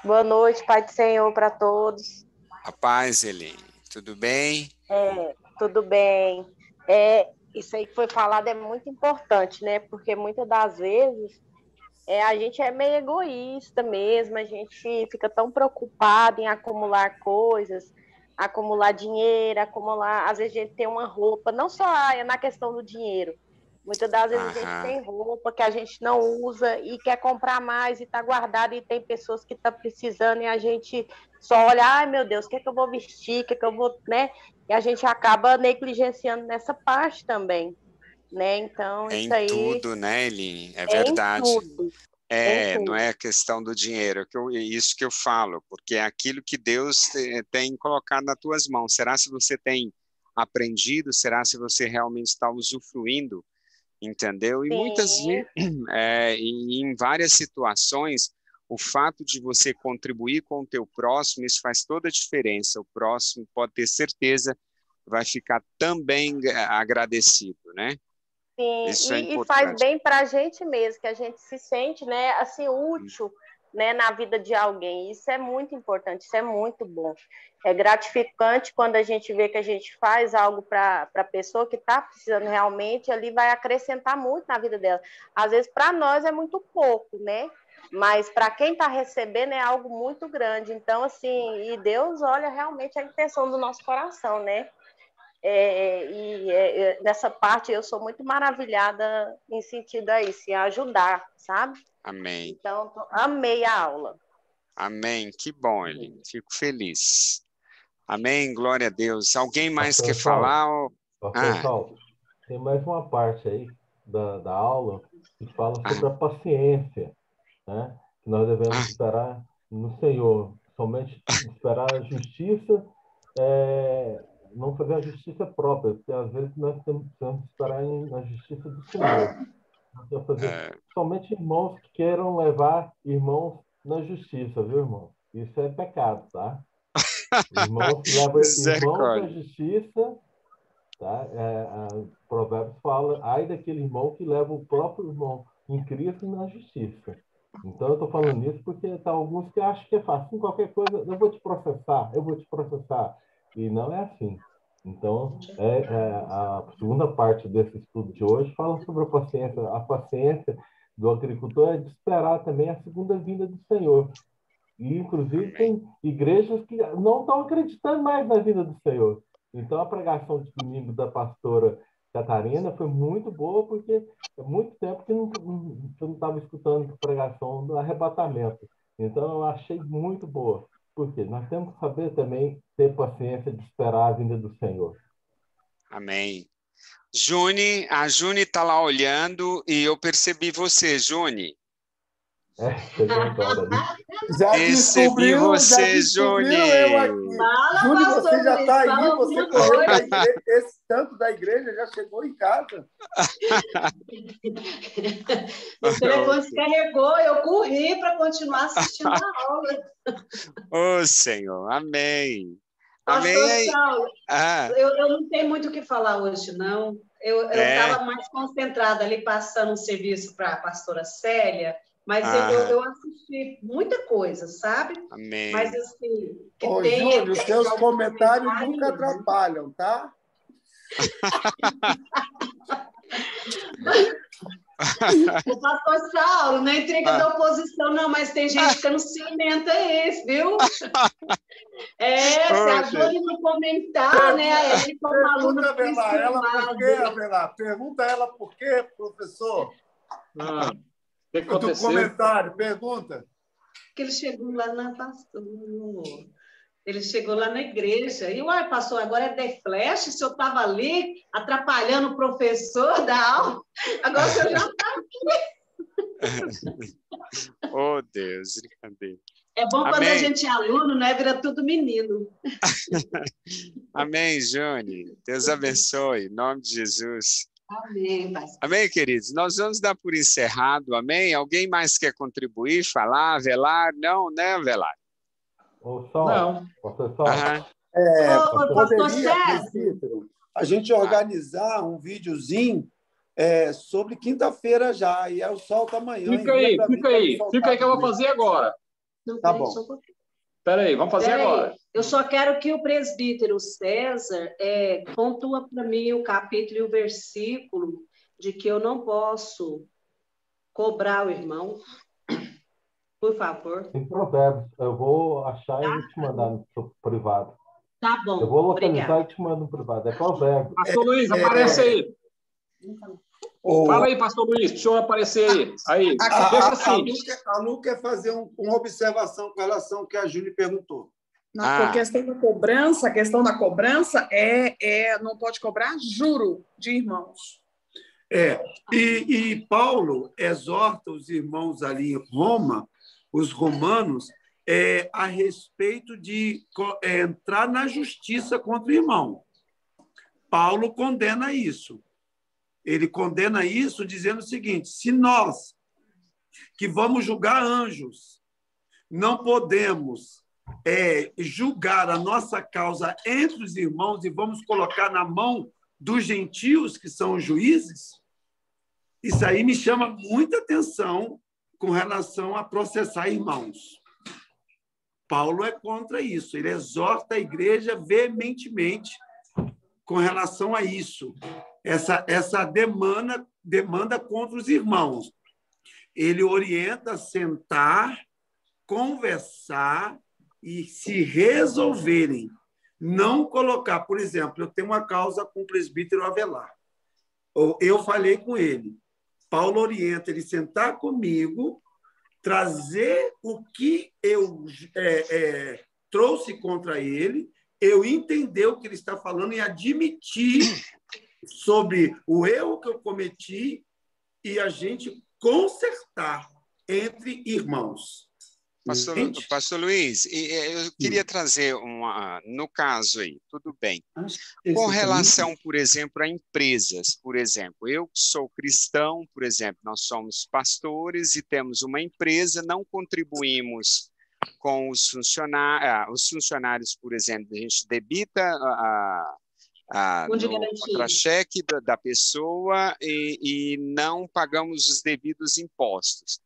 Boa noite, Pai do Senhor, para todos. A paz, Eline. Tudo bem? Tudo bem. Isso aí que foi falado é muito importante, né? Porque muitas das vezes a gente é meio egoísta mesmo, a gente fica tão preocupado em acumular coisas, acumular dinheiro, às vezes a gente tem uma roupa, não só na questão do dinheiro, muitas das vezes a gente tem roupa que a gente não usa e quer comprar mais e está guardada, e tem pessoas que estão precisando e a gente só olha, ai meu Deus, o que é que eu vou vestir, o que é que eu vou, né? E a gente acaba negligenciando nessa parte também, né? Então, isso aí... Em tudo, né, Eline? É verdade. Em tudo. Não é a questão do dinheiro, isso que eu falo, porque é aquilo que Deus tem colocado nas tuas mãos. Será se você tem aprendido? Será se você realmente está usufruindo? Entendeu? E muitas vezes, em várias situações, o fato de você contribuir com o teu próximo, isso faz toda a diferença. O próximo, pode ter certeza, vai ficar também agradecido, né? Sim, isso e faz bem para a gente mesmo, que a gente se sente, né, assim, útil, né, na vida de alguém. Isso é muito importante, isso é muito bom. É gratificante quando a gente vê que a gente faz algo para a pessoa que está precisando realmente, ali vai acrescentar muito na vida dela. Às vezes, para nós, é muito pouco, né? Mas para quem está recebendo é algo muito grande. Então, assim, e Deus olha realmente a intenção do nosso coração, né? Nessa parte eu sou muito maravilhada em sentido a isso, em ajudar, sabe? Amém. Então, amei a aula. Amém. Que bom, Eli. Fico feliz. Amém. Glória a Deus. Alguém mais quer falar? Pastor Saulo, tem mais uma parte aí da aula que fala sobre a paciência, né? Que nós devemos esperar no Senhor, somente esperar a justiça, não fazer a justiça própria, porque às vezes nós temos que esperar na justiça do Senhor. Nós temos que fazer somente irmãos que queiram levar irmãos na justiça, viu, irmão? Isso é pecado, tá? Irmãos que levam irmãos na justiça, tá? Provérbios fala, ai daquele irmão que leva o próprio irmão em Cristo na justiça. Então, eu estou falando isso porque tá alguns que acham que é fácil. Qualquer coisa, eu vou te processar. E não é assim. Então, a segunda parte desse estudo de hoje fala sobre a paciência. A paciência do agricultor é de esperar também a segunda vinda do Senhor. E, inclusive, tem igrejas que não estão acreditando mais na vinda do Senhor. Então, a pregação de domingo da pastora Catarina foi muito boa, porque há muito tempo que eu não estava escutando a pregação do arrebatamento. Então, eu achei muito boa. Por quê? Nós temos que saber também ter paciência de esperar a vinda do Senhor. Amém. A Juni está lá olhando e eu percebi você, Juni. Chegou agora ali. Já descobriu você, Juni. Eu aqui. Juni, você já está aí, você correu da igreja, esse tanto da igreja já chegou em casa. O telefone descarregou, eu corri para continuar assistindo a aula. Ô, Senhor, amém. Pastor Saulo, eu não tenho muito o que falar hoje, não. Eu estava mais concentrada ali, passando um serviço para a pastora Célia, mas eu assisti muita coisa, sabe? Amém. Mas assim... Júlio, os seus comentários nunca atrapalham, tá? O pastor Saulo, na intriga da oposição, não, mas tem gente que não ciumenta isso, viu? Se a Júlia não comentar, né? Ele como aluno pergunta ela por quê, professor? O que aconteceu? Do comentário, pergunta. Que ele chegou lá Ele chegou lá na igreja. E, pastor, agora é The Flash? Se eu estava ali atrapalhando o professor da aula, agora o senhor já está aqui. Oh, Deus, brincadeira. É bom quando a gente é aluno, né? Vira tudo menino. Amém, Júnior. Deus abençoe. Em nome de Jesus. Amém, pastor. Amém, queridos? Nós vamos dar por encerrado, amém? Alguém mais quer contribuir, falar, Avelar? Não, né, Avelar? Não. A gente organizar um videozinho sobre quinta-feira já, e eu solto amanhã. Fica aí que eu vou fazer agora. Não, tá bom. Espera aí, vamos fazer agora. Eu só quero que o presbítero César pontua para mim o capítulo e o versículo de que eu não posso cobrar o irmão. Por favor. Em Provérbios, eu vou achar e vou te mandar no privado. Tá bom. Eu vou localizar e te mando no privado. É Provérbios. Pastor Luiz, aparece aí. Fala aí, pastor Luiz, para o senhor aparecer aí. A Lu quer fazer uma observação com relação ao que a Júlia perguntou. A questão da cobrança não pode cobrar juro de irmãos. E Paulo exorta os irmãos ali em Roma, os romanos, a respeito de entrar na justiça contra o irmão. Paulo condena isso. Ele condena isso dizendo o seguinte: se nós, que vamos julgar anjos, não podemos julgar a nossa causa entre os irmãos e vamos colocar na mão dos gentios, que são os juízes, isso aí me chama muita atenção com relação a processar irmãos. Paulo é contra isso, ele exorta a igreja veementemente com relação a isso, essa demanda contra os irmãos. ele orienta a sentar, conversar e se resolverem. Não colocar, por exemplo, eu tenho uma causa com o presbítero Avelar. Eu falei com ele. Paulo orienta ele sentar comigo, trazer o que eu trouxe contra ele, eu entender o que ele está falando e admitir sobre o erro que eu cometi e a gente consertar entre irmãos. Pastor Luiz, eu queria trazer no caso aí, tudo bem. Com relação, por exemplo, a empresas, por exemplo, eu sou cristão, por exemplo, nós somos pastores e temos uma empresa, não contribuímos com os funcionários, por exemplo, a gente debita no contra-cheque da pessoa e não pagamos os devidos impostos.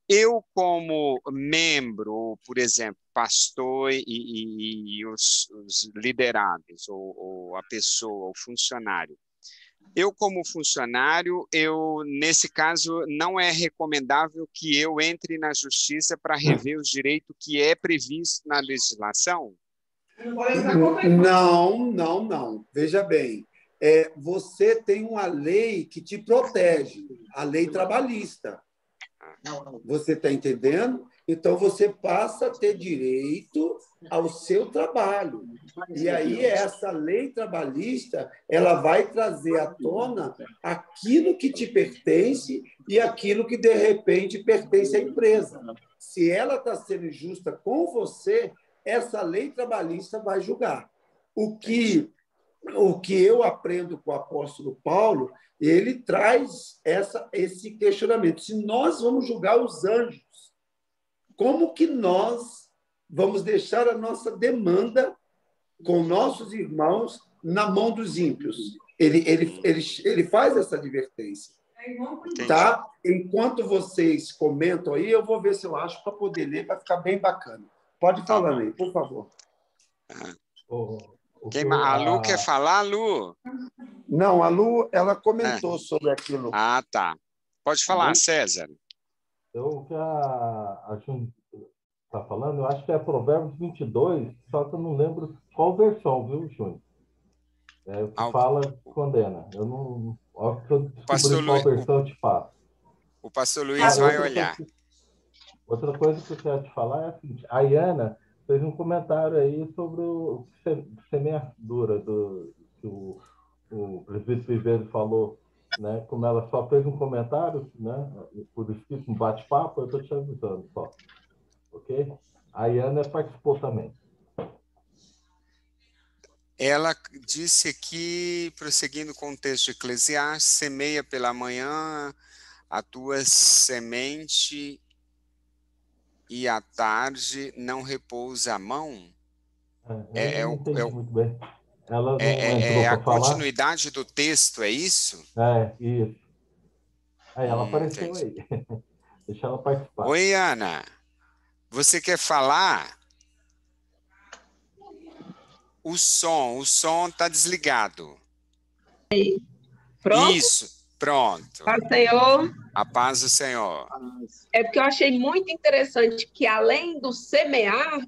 Eu, como membro, por exemplo, pastor e os liderados, ou a pessoa, o funcionário, eu, como funcionário, nesse caso, não é recomendável que eu entre na justiça para rever os direitos que é previsto na legislação? Não. Veja bem, você tem uma lei que te protege, a lei trabalhista. Você está entendendo? Então, você passa a ter direito ao seu trabalho. E aí, essa lei trabalhista, ela vai trazer à tona aquilo que te pertence e aquilo que, de repente, pertence à empresa. Se ela está sendo injusta com você, essa lei trabalhista vai julgar. O que eu aprendo com o apóstolo Paulo, ele traz esse questionamento. Se nós vamos julgar os anjos, como que nós vamos deixar a nossa demanda com nossos irmãos na mão dos ímpios? Ele faz essa advertência. Tá? Enquanto vocês comentam aí, eu vou ver se eu acho para poder ler, para ficar bem bacana. Pode falar aí, por favor. A Lu quer falar, Lu? Não, a Lu, ela comentou sobre aquilo. Ah, tá. Pode falar, César. O que a Jun está falando, eu acho que é Provérbios 22, só que eu não lembro qual versão, viu, Júnior? O que fala, condena. Eu não... Pastor qual versão eu te faço. O pastor Luiz vai olhar. Outra coisa que eu quero te falar é a seguinte: a Iana fez um comentário aí sobre o semeadura que o presbítero Viveiro falou, né? Como ela só fez um comentário, né? Por escrito, um bate-papo, eu estou te avisando só. Ok? A Iana participou também. Ela disse aqui, prosseguindo com o texto de Eclesiastes, semeia pela manhã a tua semente e à tarde não repousa a mão. Eu não entendi muito bem. Ela não é a continuidade do texto, é isso? Isso. Aí ela apareceu entendi. Aí. Deixa ela participar. Oi, Ana. Você quer falar? O som está desligado. Pronto? Isso, pronto. Paz do Senhor. A paz do Senhor. É porque eu achei muito interessante que, além do semear,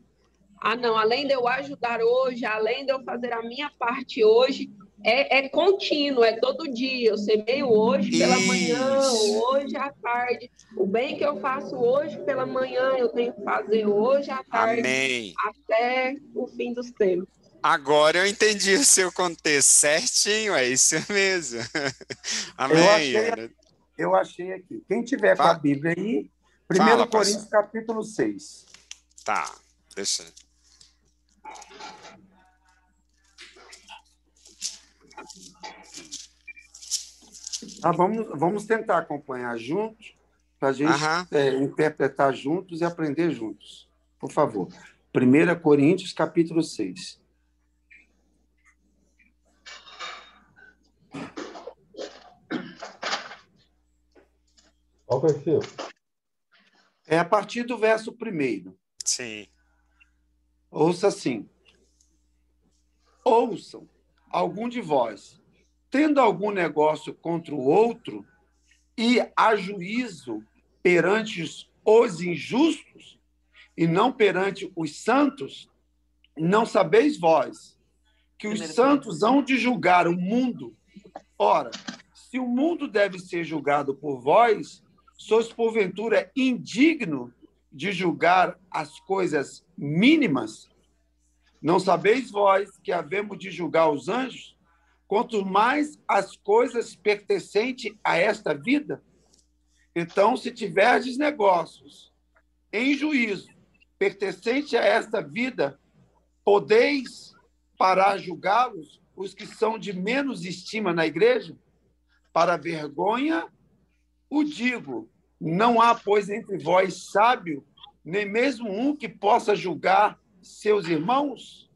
além de eu ajudar hoje, além de eu fazer a minha parte hoje, é contínuo, é todo dia. Eu semeio hoje pela manhã, hoje à tarde. O bem que eu faço hoje pela manhã, eu tenho que fazer hoje à tarde. Amém. Até o fim dos tempos. Agora eu entendi o seu contexto certinho, é isso mesmo. Amém. Eu achei aqui. Quem tiver com a Bíblia aí, 1 Coríntios, capítulo 6. Tá, deixa. Vamos tentar acompanhar juntos, para a gente interpretar juntos e aprender juntos. Por favor. 1 Coríntios, capítulo 6. Qual versículo? É a partir do verso 1. Sim. Ouça assim. Ouçam, algum de vós, tendo algum negócio contra o outro, e a juízo perante os injustos e não perante os santos? Não sabeis vós que os santos hão de julgar o mundo? Ora, se o mundo deve ser julgado por vós, sois porventura indigno de julgar as coisas mínimas? Não sabeis vós que havemos de julgar os anjos? Quanto mais as coisas pertencentes a esta vida? Então, se tiverdes negócios em juízo pertencente a esta vida, podeis parar julgá-los, os que são de menos estima na igreja? Para vergonha o digo, não há, pois, entre vós sábio, nem mesmo um que possa julgar seus irmãos?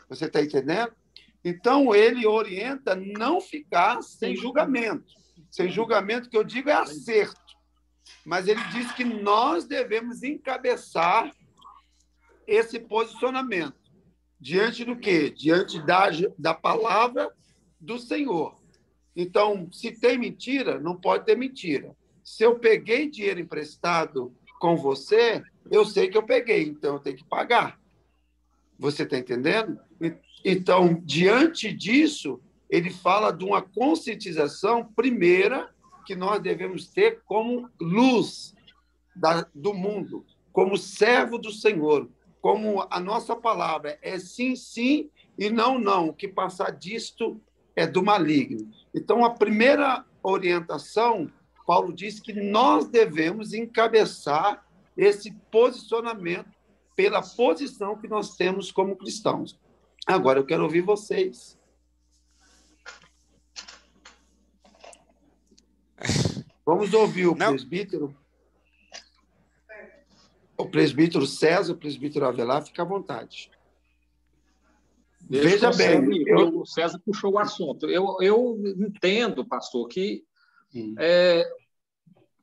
Você está entendendo? Então, ele orienta não ficar sem julgamento. Sem julgamento, que eu digo, é acerto. Mas ele diz que nós devemos encabeçar esse posicionamento. Diante do quê? Diante da palavra do Senhor. Então, se tem mentira, não pode ter mentira. Se eu peguei dinheiro emprestado com você, eu sei que eu peguei, então eu tenho que pagar. Você está entendendo? Então, diante disso, ele fala de uma conscientização primeira que nós devemos ter como luz do mundo, como servo do Senhor, como a nossa palavra é sim, sim e não, não. O que passar disto é do maligno. Então, a primeira orientação, Paulo diz que nós devemos encabeçar esse posicionamento pela posição que nós temos como cristãos. Agora, eu quero ouvir vocês. Vamos ouvir o presbítero. O presbítero César, o presbítero Avelar, fica à vontade. Veja bem, o César puxou o assunto. Eu entendo, pastor, que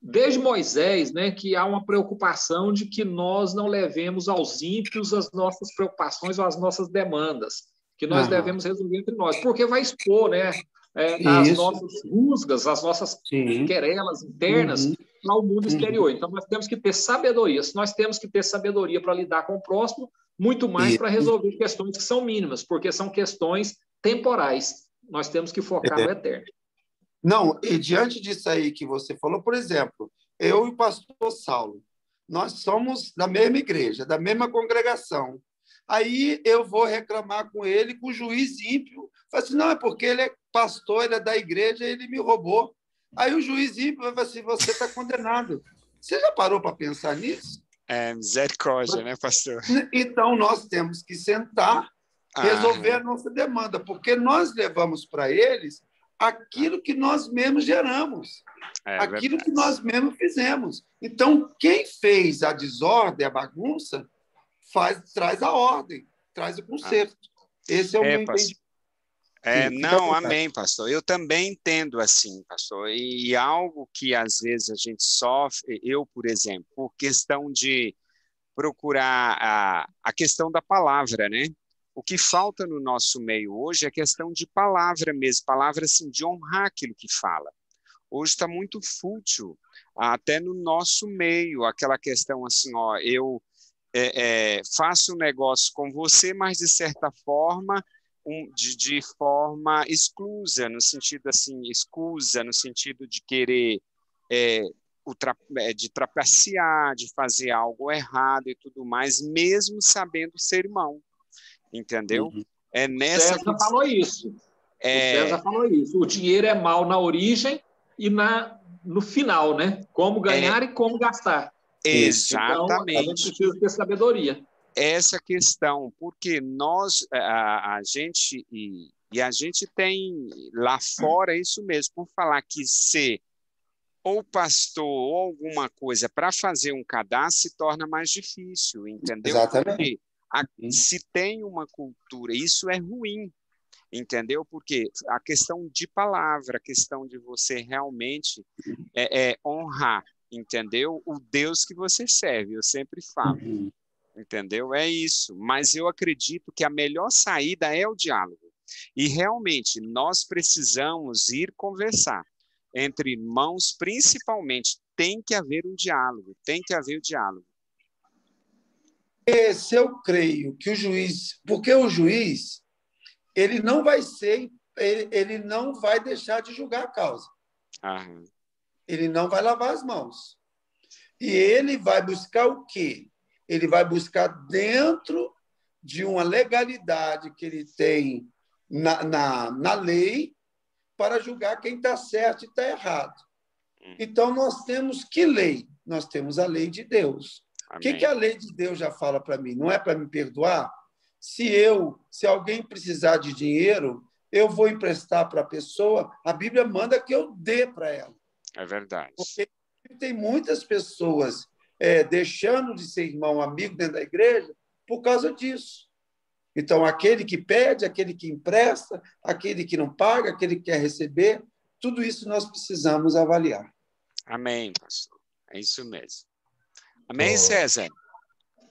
desde Moisés, né, que há uma preocupação de que nós não levemos aos ímpios as nossas preocupações ou as nossas demandas, que nós devemos resolver entre nós, porque vai expor, né, as nossas rusgas, as nossas querelas internas para o mundo exterior. Então, nós temos que ter sabedoria. Se nós temos que ter sabedoria para lidar com o próximo, muito mais para resolver questões que são mínimas, porque são questões temporais. Nós temos que focar no eterno. Não, e diante disso aí que você falou, por exemplo, eu e o pastor Saulo, nós somos da mesma igreja, da mesma congregação. Aí eu vou reclamar com ele, com o juiz ímpio. Fala assim, não, é porque ele é pastor, ele é da igreja, ele me roubou. Aí o juiz ímpio vai falar assim, você está condenado. Você já parou para pensar nisso? É misericórdia, né, pastor? Então, nós temos que sentar, resolver a nossa demanda, porque nós levamos para eles aquilo que nós mesmos geramos, aquilo que nós mesmos fizemos. Então, quem fez a desordem, a bagunça, traz a ordem, traz o conserto. Esse é o meu entendimento. Não, amém, pastor. Eu também entendo assim, pastor. E algo que às vezes a gente sofre, eu, por exemplo, por questão de procurar a questão da palavra, né? O que falta no nosso meio hoje é questão de palavra mesmo, palavra assim, de honrar aquilo que fala. Hoje está muito fútil, até no nosso meio, aquela questão assim, ó, eu faço um negócio com você, mas de certa forma, de forma exclusa, no sentido assim, escusa, no sentido de querer de trapacear, de fazer algo errado e tudo mais, mesmo sabendo ser irmão. Entendeu? É nessa César falou isso. O César falou isso. O dinheiro é mal na origem e no final, né? Como ganhar e como gastar. Exatamente. Então, a gente precisa ter sabedoria. Essa questão, porque nós, a gente tem lá fora isso mesmo, por falar que ser ou pastor ou alguma coisa para fazer um cadastro se torna mais difícil, entendeu? Exatamente. Porque se tem uma cultura, isso é ruim, entendeu? Porque a questão de palavra, a questão de você realmente honrar, entendeu? O Deus que você serve, eu sempre falo, entendeu? É isso, mas eu acredito que a melhor saída é o diálogo, e realmente nós precisamos ir conversar. entre irmãos, principalmente, tem que haver um diálogo, tem que haver o diálogo. Se eu creio que o juiz, porque o juiz, ele não vai deixar de julgar a causa. Aham. Ele não vai lavar as mãos. E ele vai buscar o quê? Ele vai buscar dentro de uma legalidade que ele tem na lei para julgar quem está certo e está errado. Então, nós temos que lei? Nós temos a lei de Deus. Amém. O que a lei de Deus já fala para mim? Não é para me perdoar? Se alguém precisar de dinheiro, eu vou emprestar para a pessoa, a Bíblia manda que eu dê para ela. É verdade. Porque tem muitas pessoas deixando de ser irmão, amigo dentro da igreja por causa disso. Então, aquele que pede, aquele que empresta, aquele que não paga, aquele que quer receber, tudo isso nós precisamos avaliar. Amém, pastor. É isso mesmo. Amém, César?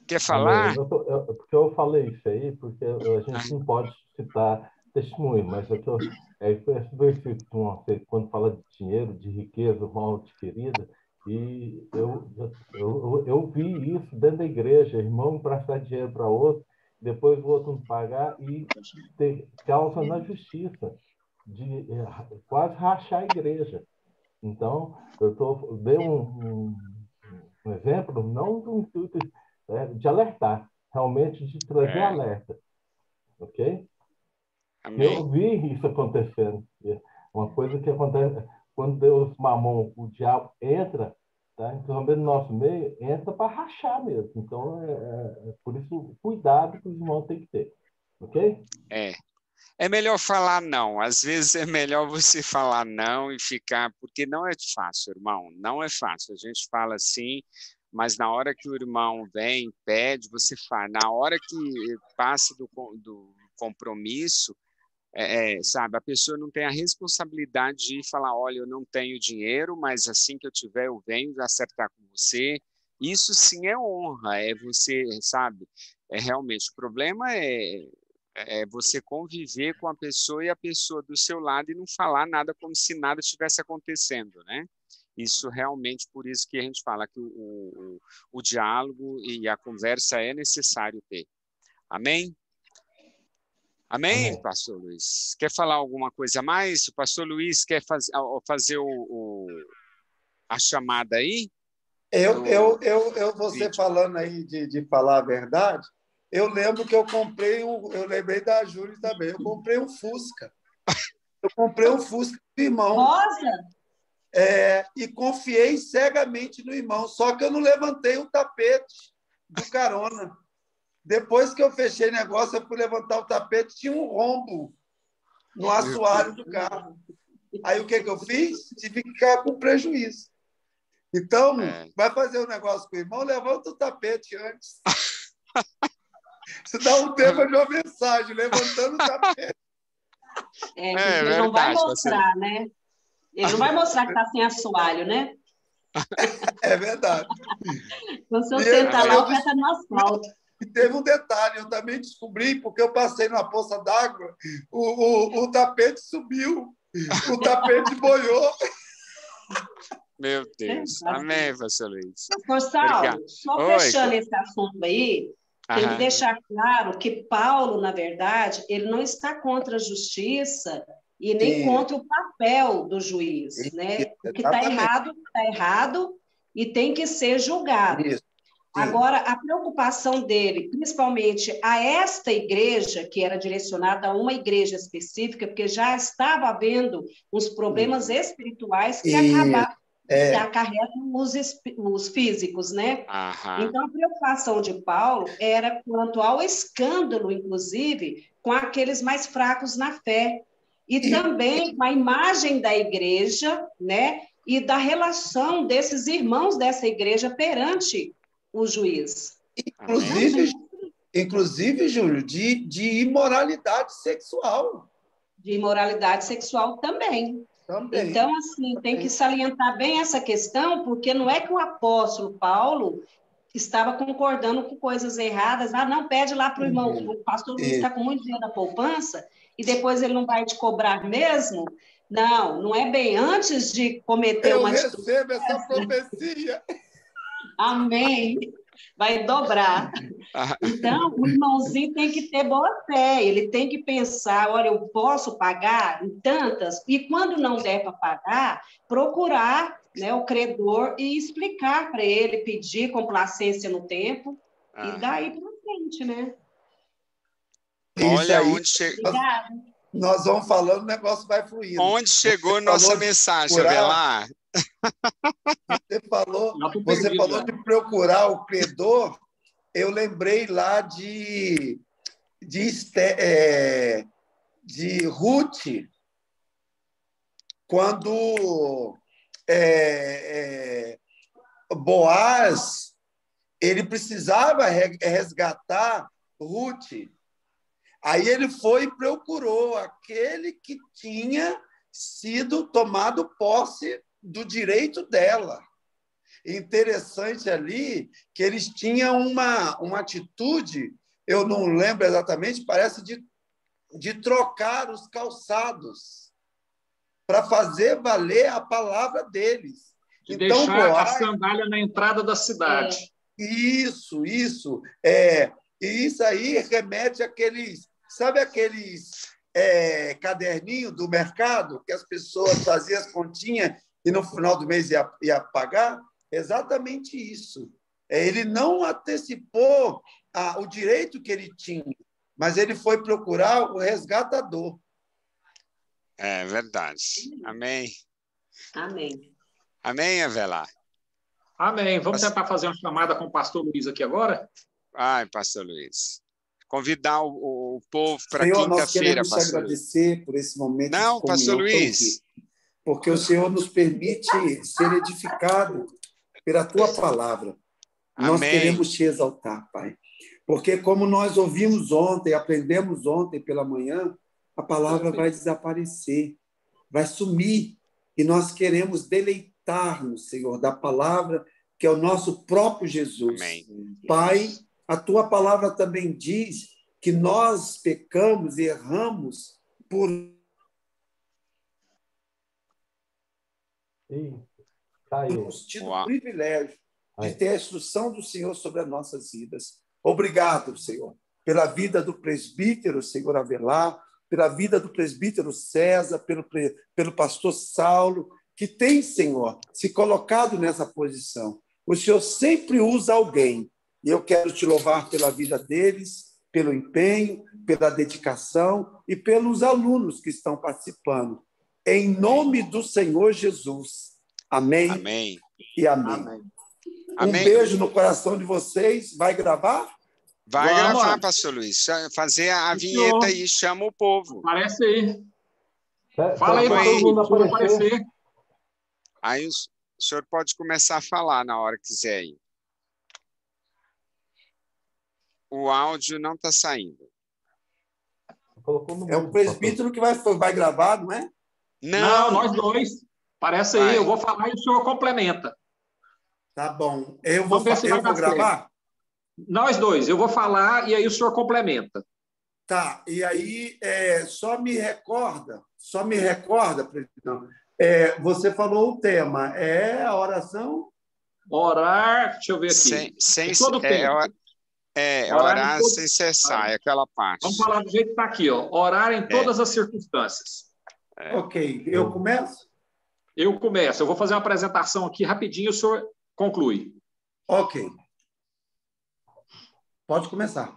Quer falar? Porque eu falei isso aí, porque a gente não pode citar testemunho, mas esse versículo, quando fala de dinheiro, de riqueza, mal adquirida, e eu vi isso dentro da igreja, irmão emprestar dinheiro para outro, depois o outro não pagar e ter causa na justiça, de quase rachar a igreja. Então, eu dei um exemplo, não do intuito de alertar, realmente de trazer alerta. Ok? Amém. Eu vi isso acontecendo. Uma coisa que acontece quando Deus mamão, o diabo entra, tá? Então, no nosso meio, entra para rachar mesmo. Então, por isso, cuidado que os irmãos têm que ter. Ok? É melhor falar não. Às vezes é melhor você falar não e ficar, porque não é fácil, irmão. Não é fácil. A gente fala assim, mas na hora que o irmão vem, pede, você faz. Na hora que passa do compromisso, sabe, a pessoa não tem a responsabilidade de falar, olha, eu não tenho dinheiro, mas assim que eu tiver, eu venho acertar com você. Isso sim é honra, é você, sabe, realmente, o problema é você conviver com a pessoa e a pessoa do seu lado e não falar nada como se nada estivesse acontecendo, né? Isso realmente, por isso que a gente fala que o diálogo e a conversa é necessário ter. Amém? Amém, pastor Luiz? Quer falar alguma coisa a mais? O pastor Luiz quer fazer a chamada aí? Você falando aí de falar a verdade, eu lembro que eu lembrei da Júlia também, eu comprei um Fusca. Eu comprei um Fusca do irmão. Nossa! E confiei cegamente no irmão, só que eu não levantei o tapete do carona. Depois que eu fechei o negócio, eu fui levantar o tapete, tinha um rombo no assoalho do carro. Aí o que eu fiz? Tive que ficar com prejuízo. Então, vai fazer um negócio com o irmão, levanta o tapete antes. Você dá um tempo de uma mensagem, levantando o tapete. Ele não vai mostrar, né? Ele não vai mostrar que está sem assoalho, né? É verdade. Quando você sentar lá, o pé está no asfalto. E teve um detalhe, eu também descobri, porque eu passei numa poça d'água, o tapete subiu, o tapete boiou. Meu Deus. Amém, pastor Luiz. Saulo, só fechando esse assunto aí, tem que deixar claro que Paulo, na verdade, ele não está contra a justiça e nem contra o papel do juiz, né? O que está errado e tem que ser julgado. Isso. Agora, a preocupação dele, principalmente a esta igreja, que era direcionada a uma igreja específica, porque já estava havendo uns problemas espirituais que acarretam os físicos, né? Então, a preocupação de Paulo era quanto ao escândalo, inclusive, com aqueles mais fracos na fé, e também com a imagem da igreja, né? E da relação desses irmãos dessa igreja perante o juiz. Inclusive, Júlio, de imoralidade sexual. De imoralidade sexual também. Então, assim, tem que salientar bem essa questão, porque não é que o apóstolo Paulo estava concordando com coisas erradas. Ah, não, pede lá para o irmão, o pastor Luiz está com muito dinheiro na poupança, e depois ele não vai te cobrar mesmo? Não, não é bem antes de cometer uma atitude. Eu recebo essa profecia. Amém. Vai dobrar. Então, o irmãozinho tem que ter boa fé, ele tem que pensar, olha, eu posso pagar em tantas, e quando não der para pagar, procurar, né, o credor e explicar para ele, pedir complacência no tempo, e daí para frente, né? Olha aí, onde chegou. Nós vamos falando, o negócio vai fluindo. Onde chegou nossa mensagem, Avelar? Você falou de procurar o credor. Eu lembrei lá de Ruth, quando Boaz ele precisava resgatar Ruth. Aí ele foi e procurou aquele que tinha sido tomado posse do direito dela. Interessante ali que eles tinham uma atitude, eu não lembro exatamente, parece de trocar os calçados para fazer valer a palavra deles. De então, deixar Boaz, a sandália na entrada da cidade. Isso. E isso aí remete àqueles... Sabe aqueles caderninhos do mercado que as pessoas faziam as continhas e no final do mês ia pagar? Exatamente isso. Ele não antecipou o direito que ele tinha, mas ele foi procurar o resgatador. É verdade. Amém. Amém. Amém, Avelar? Amém. Vamos tentar fazer uma chamada com o pastor Luiz aqui agora? Ai, pastor Luiz. Convidar o povo para quinta-feira, pastor nós queremos te agradecer por esse momento de comunhão. Não, pastor Luiz. Porque o Senhor nos permite ser edificado pela tua palavra. Amém. Nós queremos te exaltar, Pai. Porque como nós ouvimos ontem, aprendemos ontem pela manhã, a palavra vai desaparecer, vai sumir. E nós queremos deleitar-nos, Senhor, da palavra que é o nosso próprio Jesus. Amém. Pai, a tua palavra também diz que nós pecamos e erramos por termos tido o privilégio de ter a instrução do Senhor sobre as nossas vidas. Obrigado, Senhor, pela vida do presbítero, Senhor Avelar, pela vida do presbítero César, pelo pastor Saulo, que tem, Senhor, se colocado nessa posição. O Senhor sempre usa alguém, e eu quero te louvar pela vida deles, pelo empenho, pela dedicação e pelos alunos que estão participando. Em nome do Senhor Jesus. Amém. Amém. E amém. Um beijo no coração de vocês. Vai gravar? Vai gravar, pastor Luiz. Fazer a vinheta aí, chama o povo. Aparece aí. Fala aí para todo mundo aparecer. Aí o senhor pode começar a falar na hora que quiser aí. O áudio não está saindo. É o presbítero que vai gravar, não é? Não, nós dois. Parece aí, eu vou falar e o senhor complementa. Tá bom. Eu vou gravar? Nós dois. Eu vou falar e aí o senhor complementa. Tá. E aí, só me recorda, presidente. Você falou o tema. É a oração? Orar, deixa eu ver aqui. Orar sem cessar, é aquela parte. Vamos falar do jeito que está aqui, ó. Orar em todas as circunstâncias. Ok. Eu começo? Eu começo. Eu vou fazer uma apresentação aqui rapidinho, o senhor conclui. Ok. Pode começar.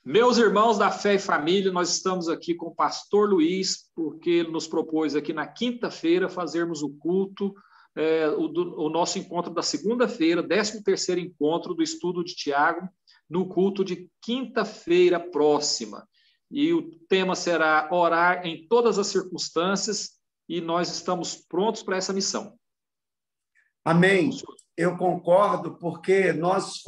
Meus irmãos da fé e família, nós estamos aqui com o pastor Luiz, porque ele nos propôs aqui na quinta-feira fazermos o culto, o nosso encontro da segunda-feira, 13º encontro do estudo de Tiago, no culto de quinta-feira próxima. E o tema será orar em todas as circunstâncias, e nós estamos prontos para essa missão. Amém. Eu concordo, porque nós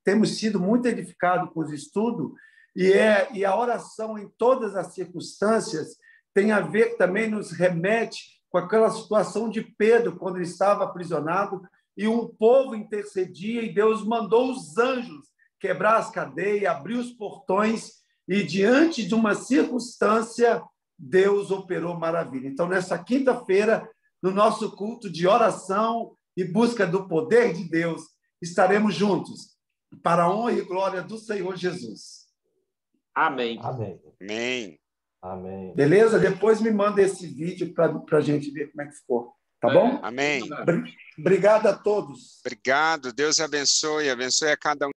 temos sido muito edificados com os estudos, e a oração em todas as circunstâncias tem a ver, também nos remete com aquela situação de Pedro, quando ele estava aprisionado, e um povo intercedia, e Deus mandou os anjos quebrar as cadeias, abrir os portões, e diante de uma circunstância, Deus operou maravilha. Então, nessa quinta-feira, no nosso culto de oração e busca do poder de Deus, estaremos juntos, para a honra e glória do Senhor Jesus. Amém. Amém. Amém. Amém. Beleza? Depois me manda esse vídeo para a gente ver como é que ficou. Tá bom? Amém. Obrigado a todos. Obrigado. Deus abençoe. Abençoe a cada um.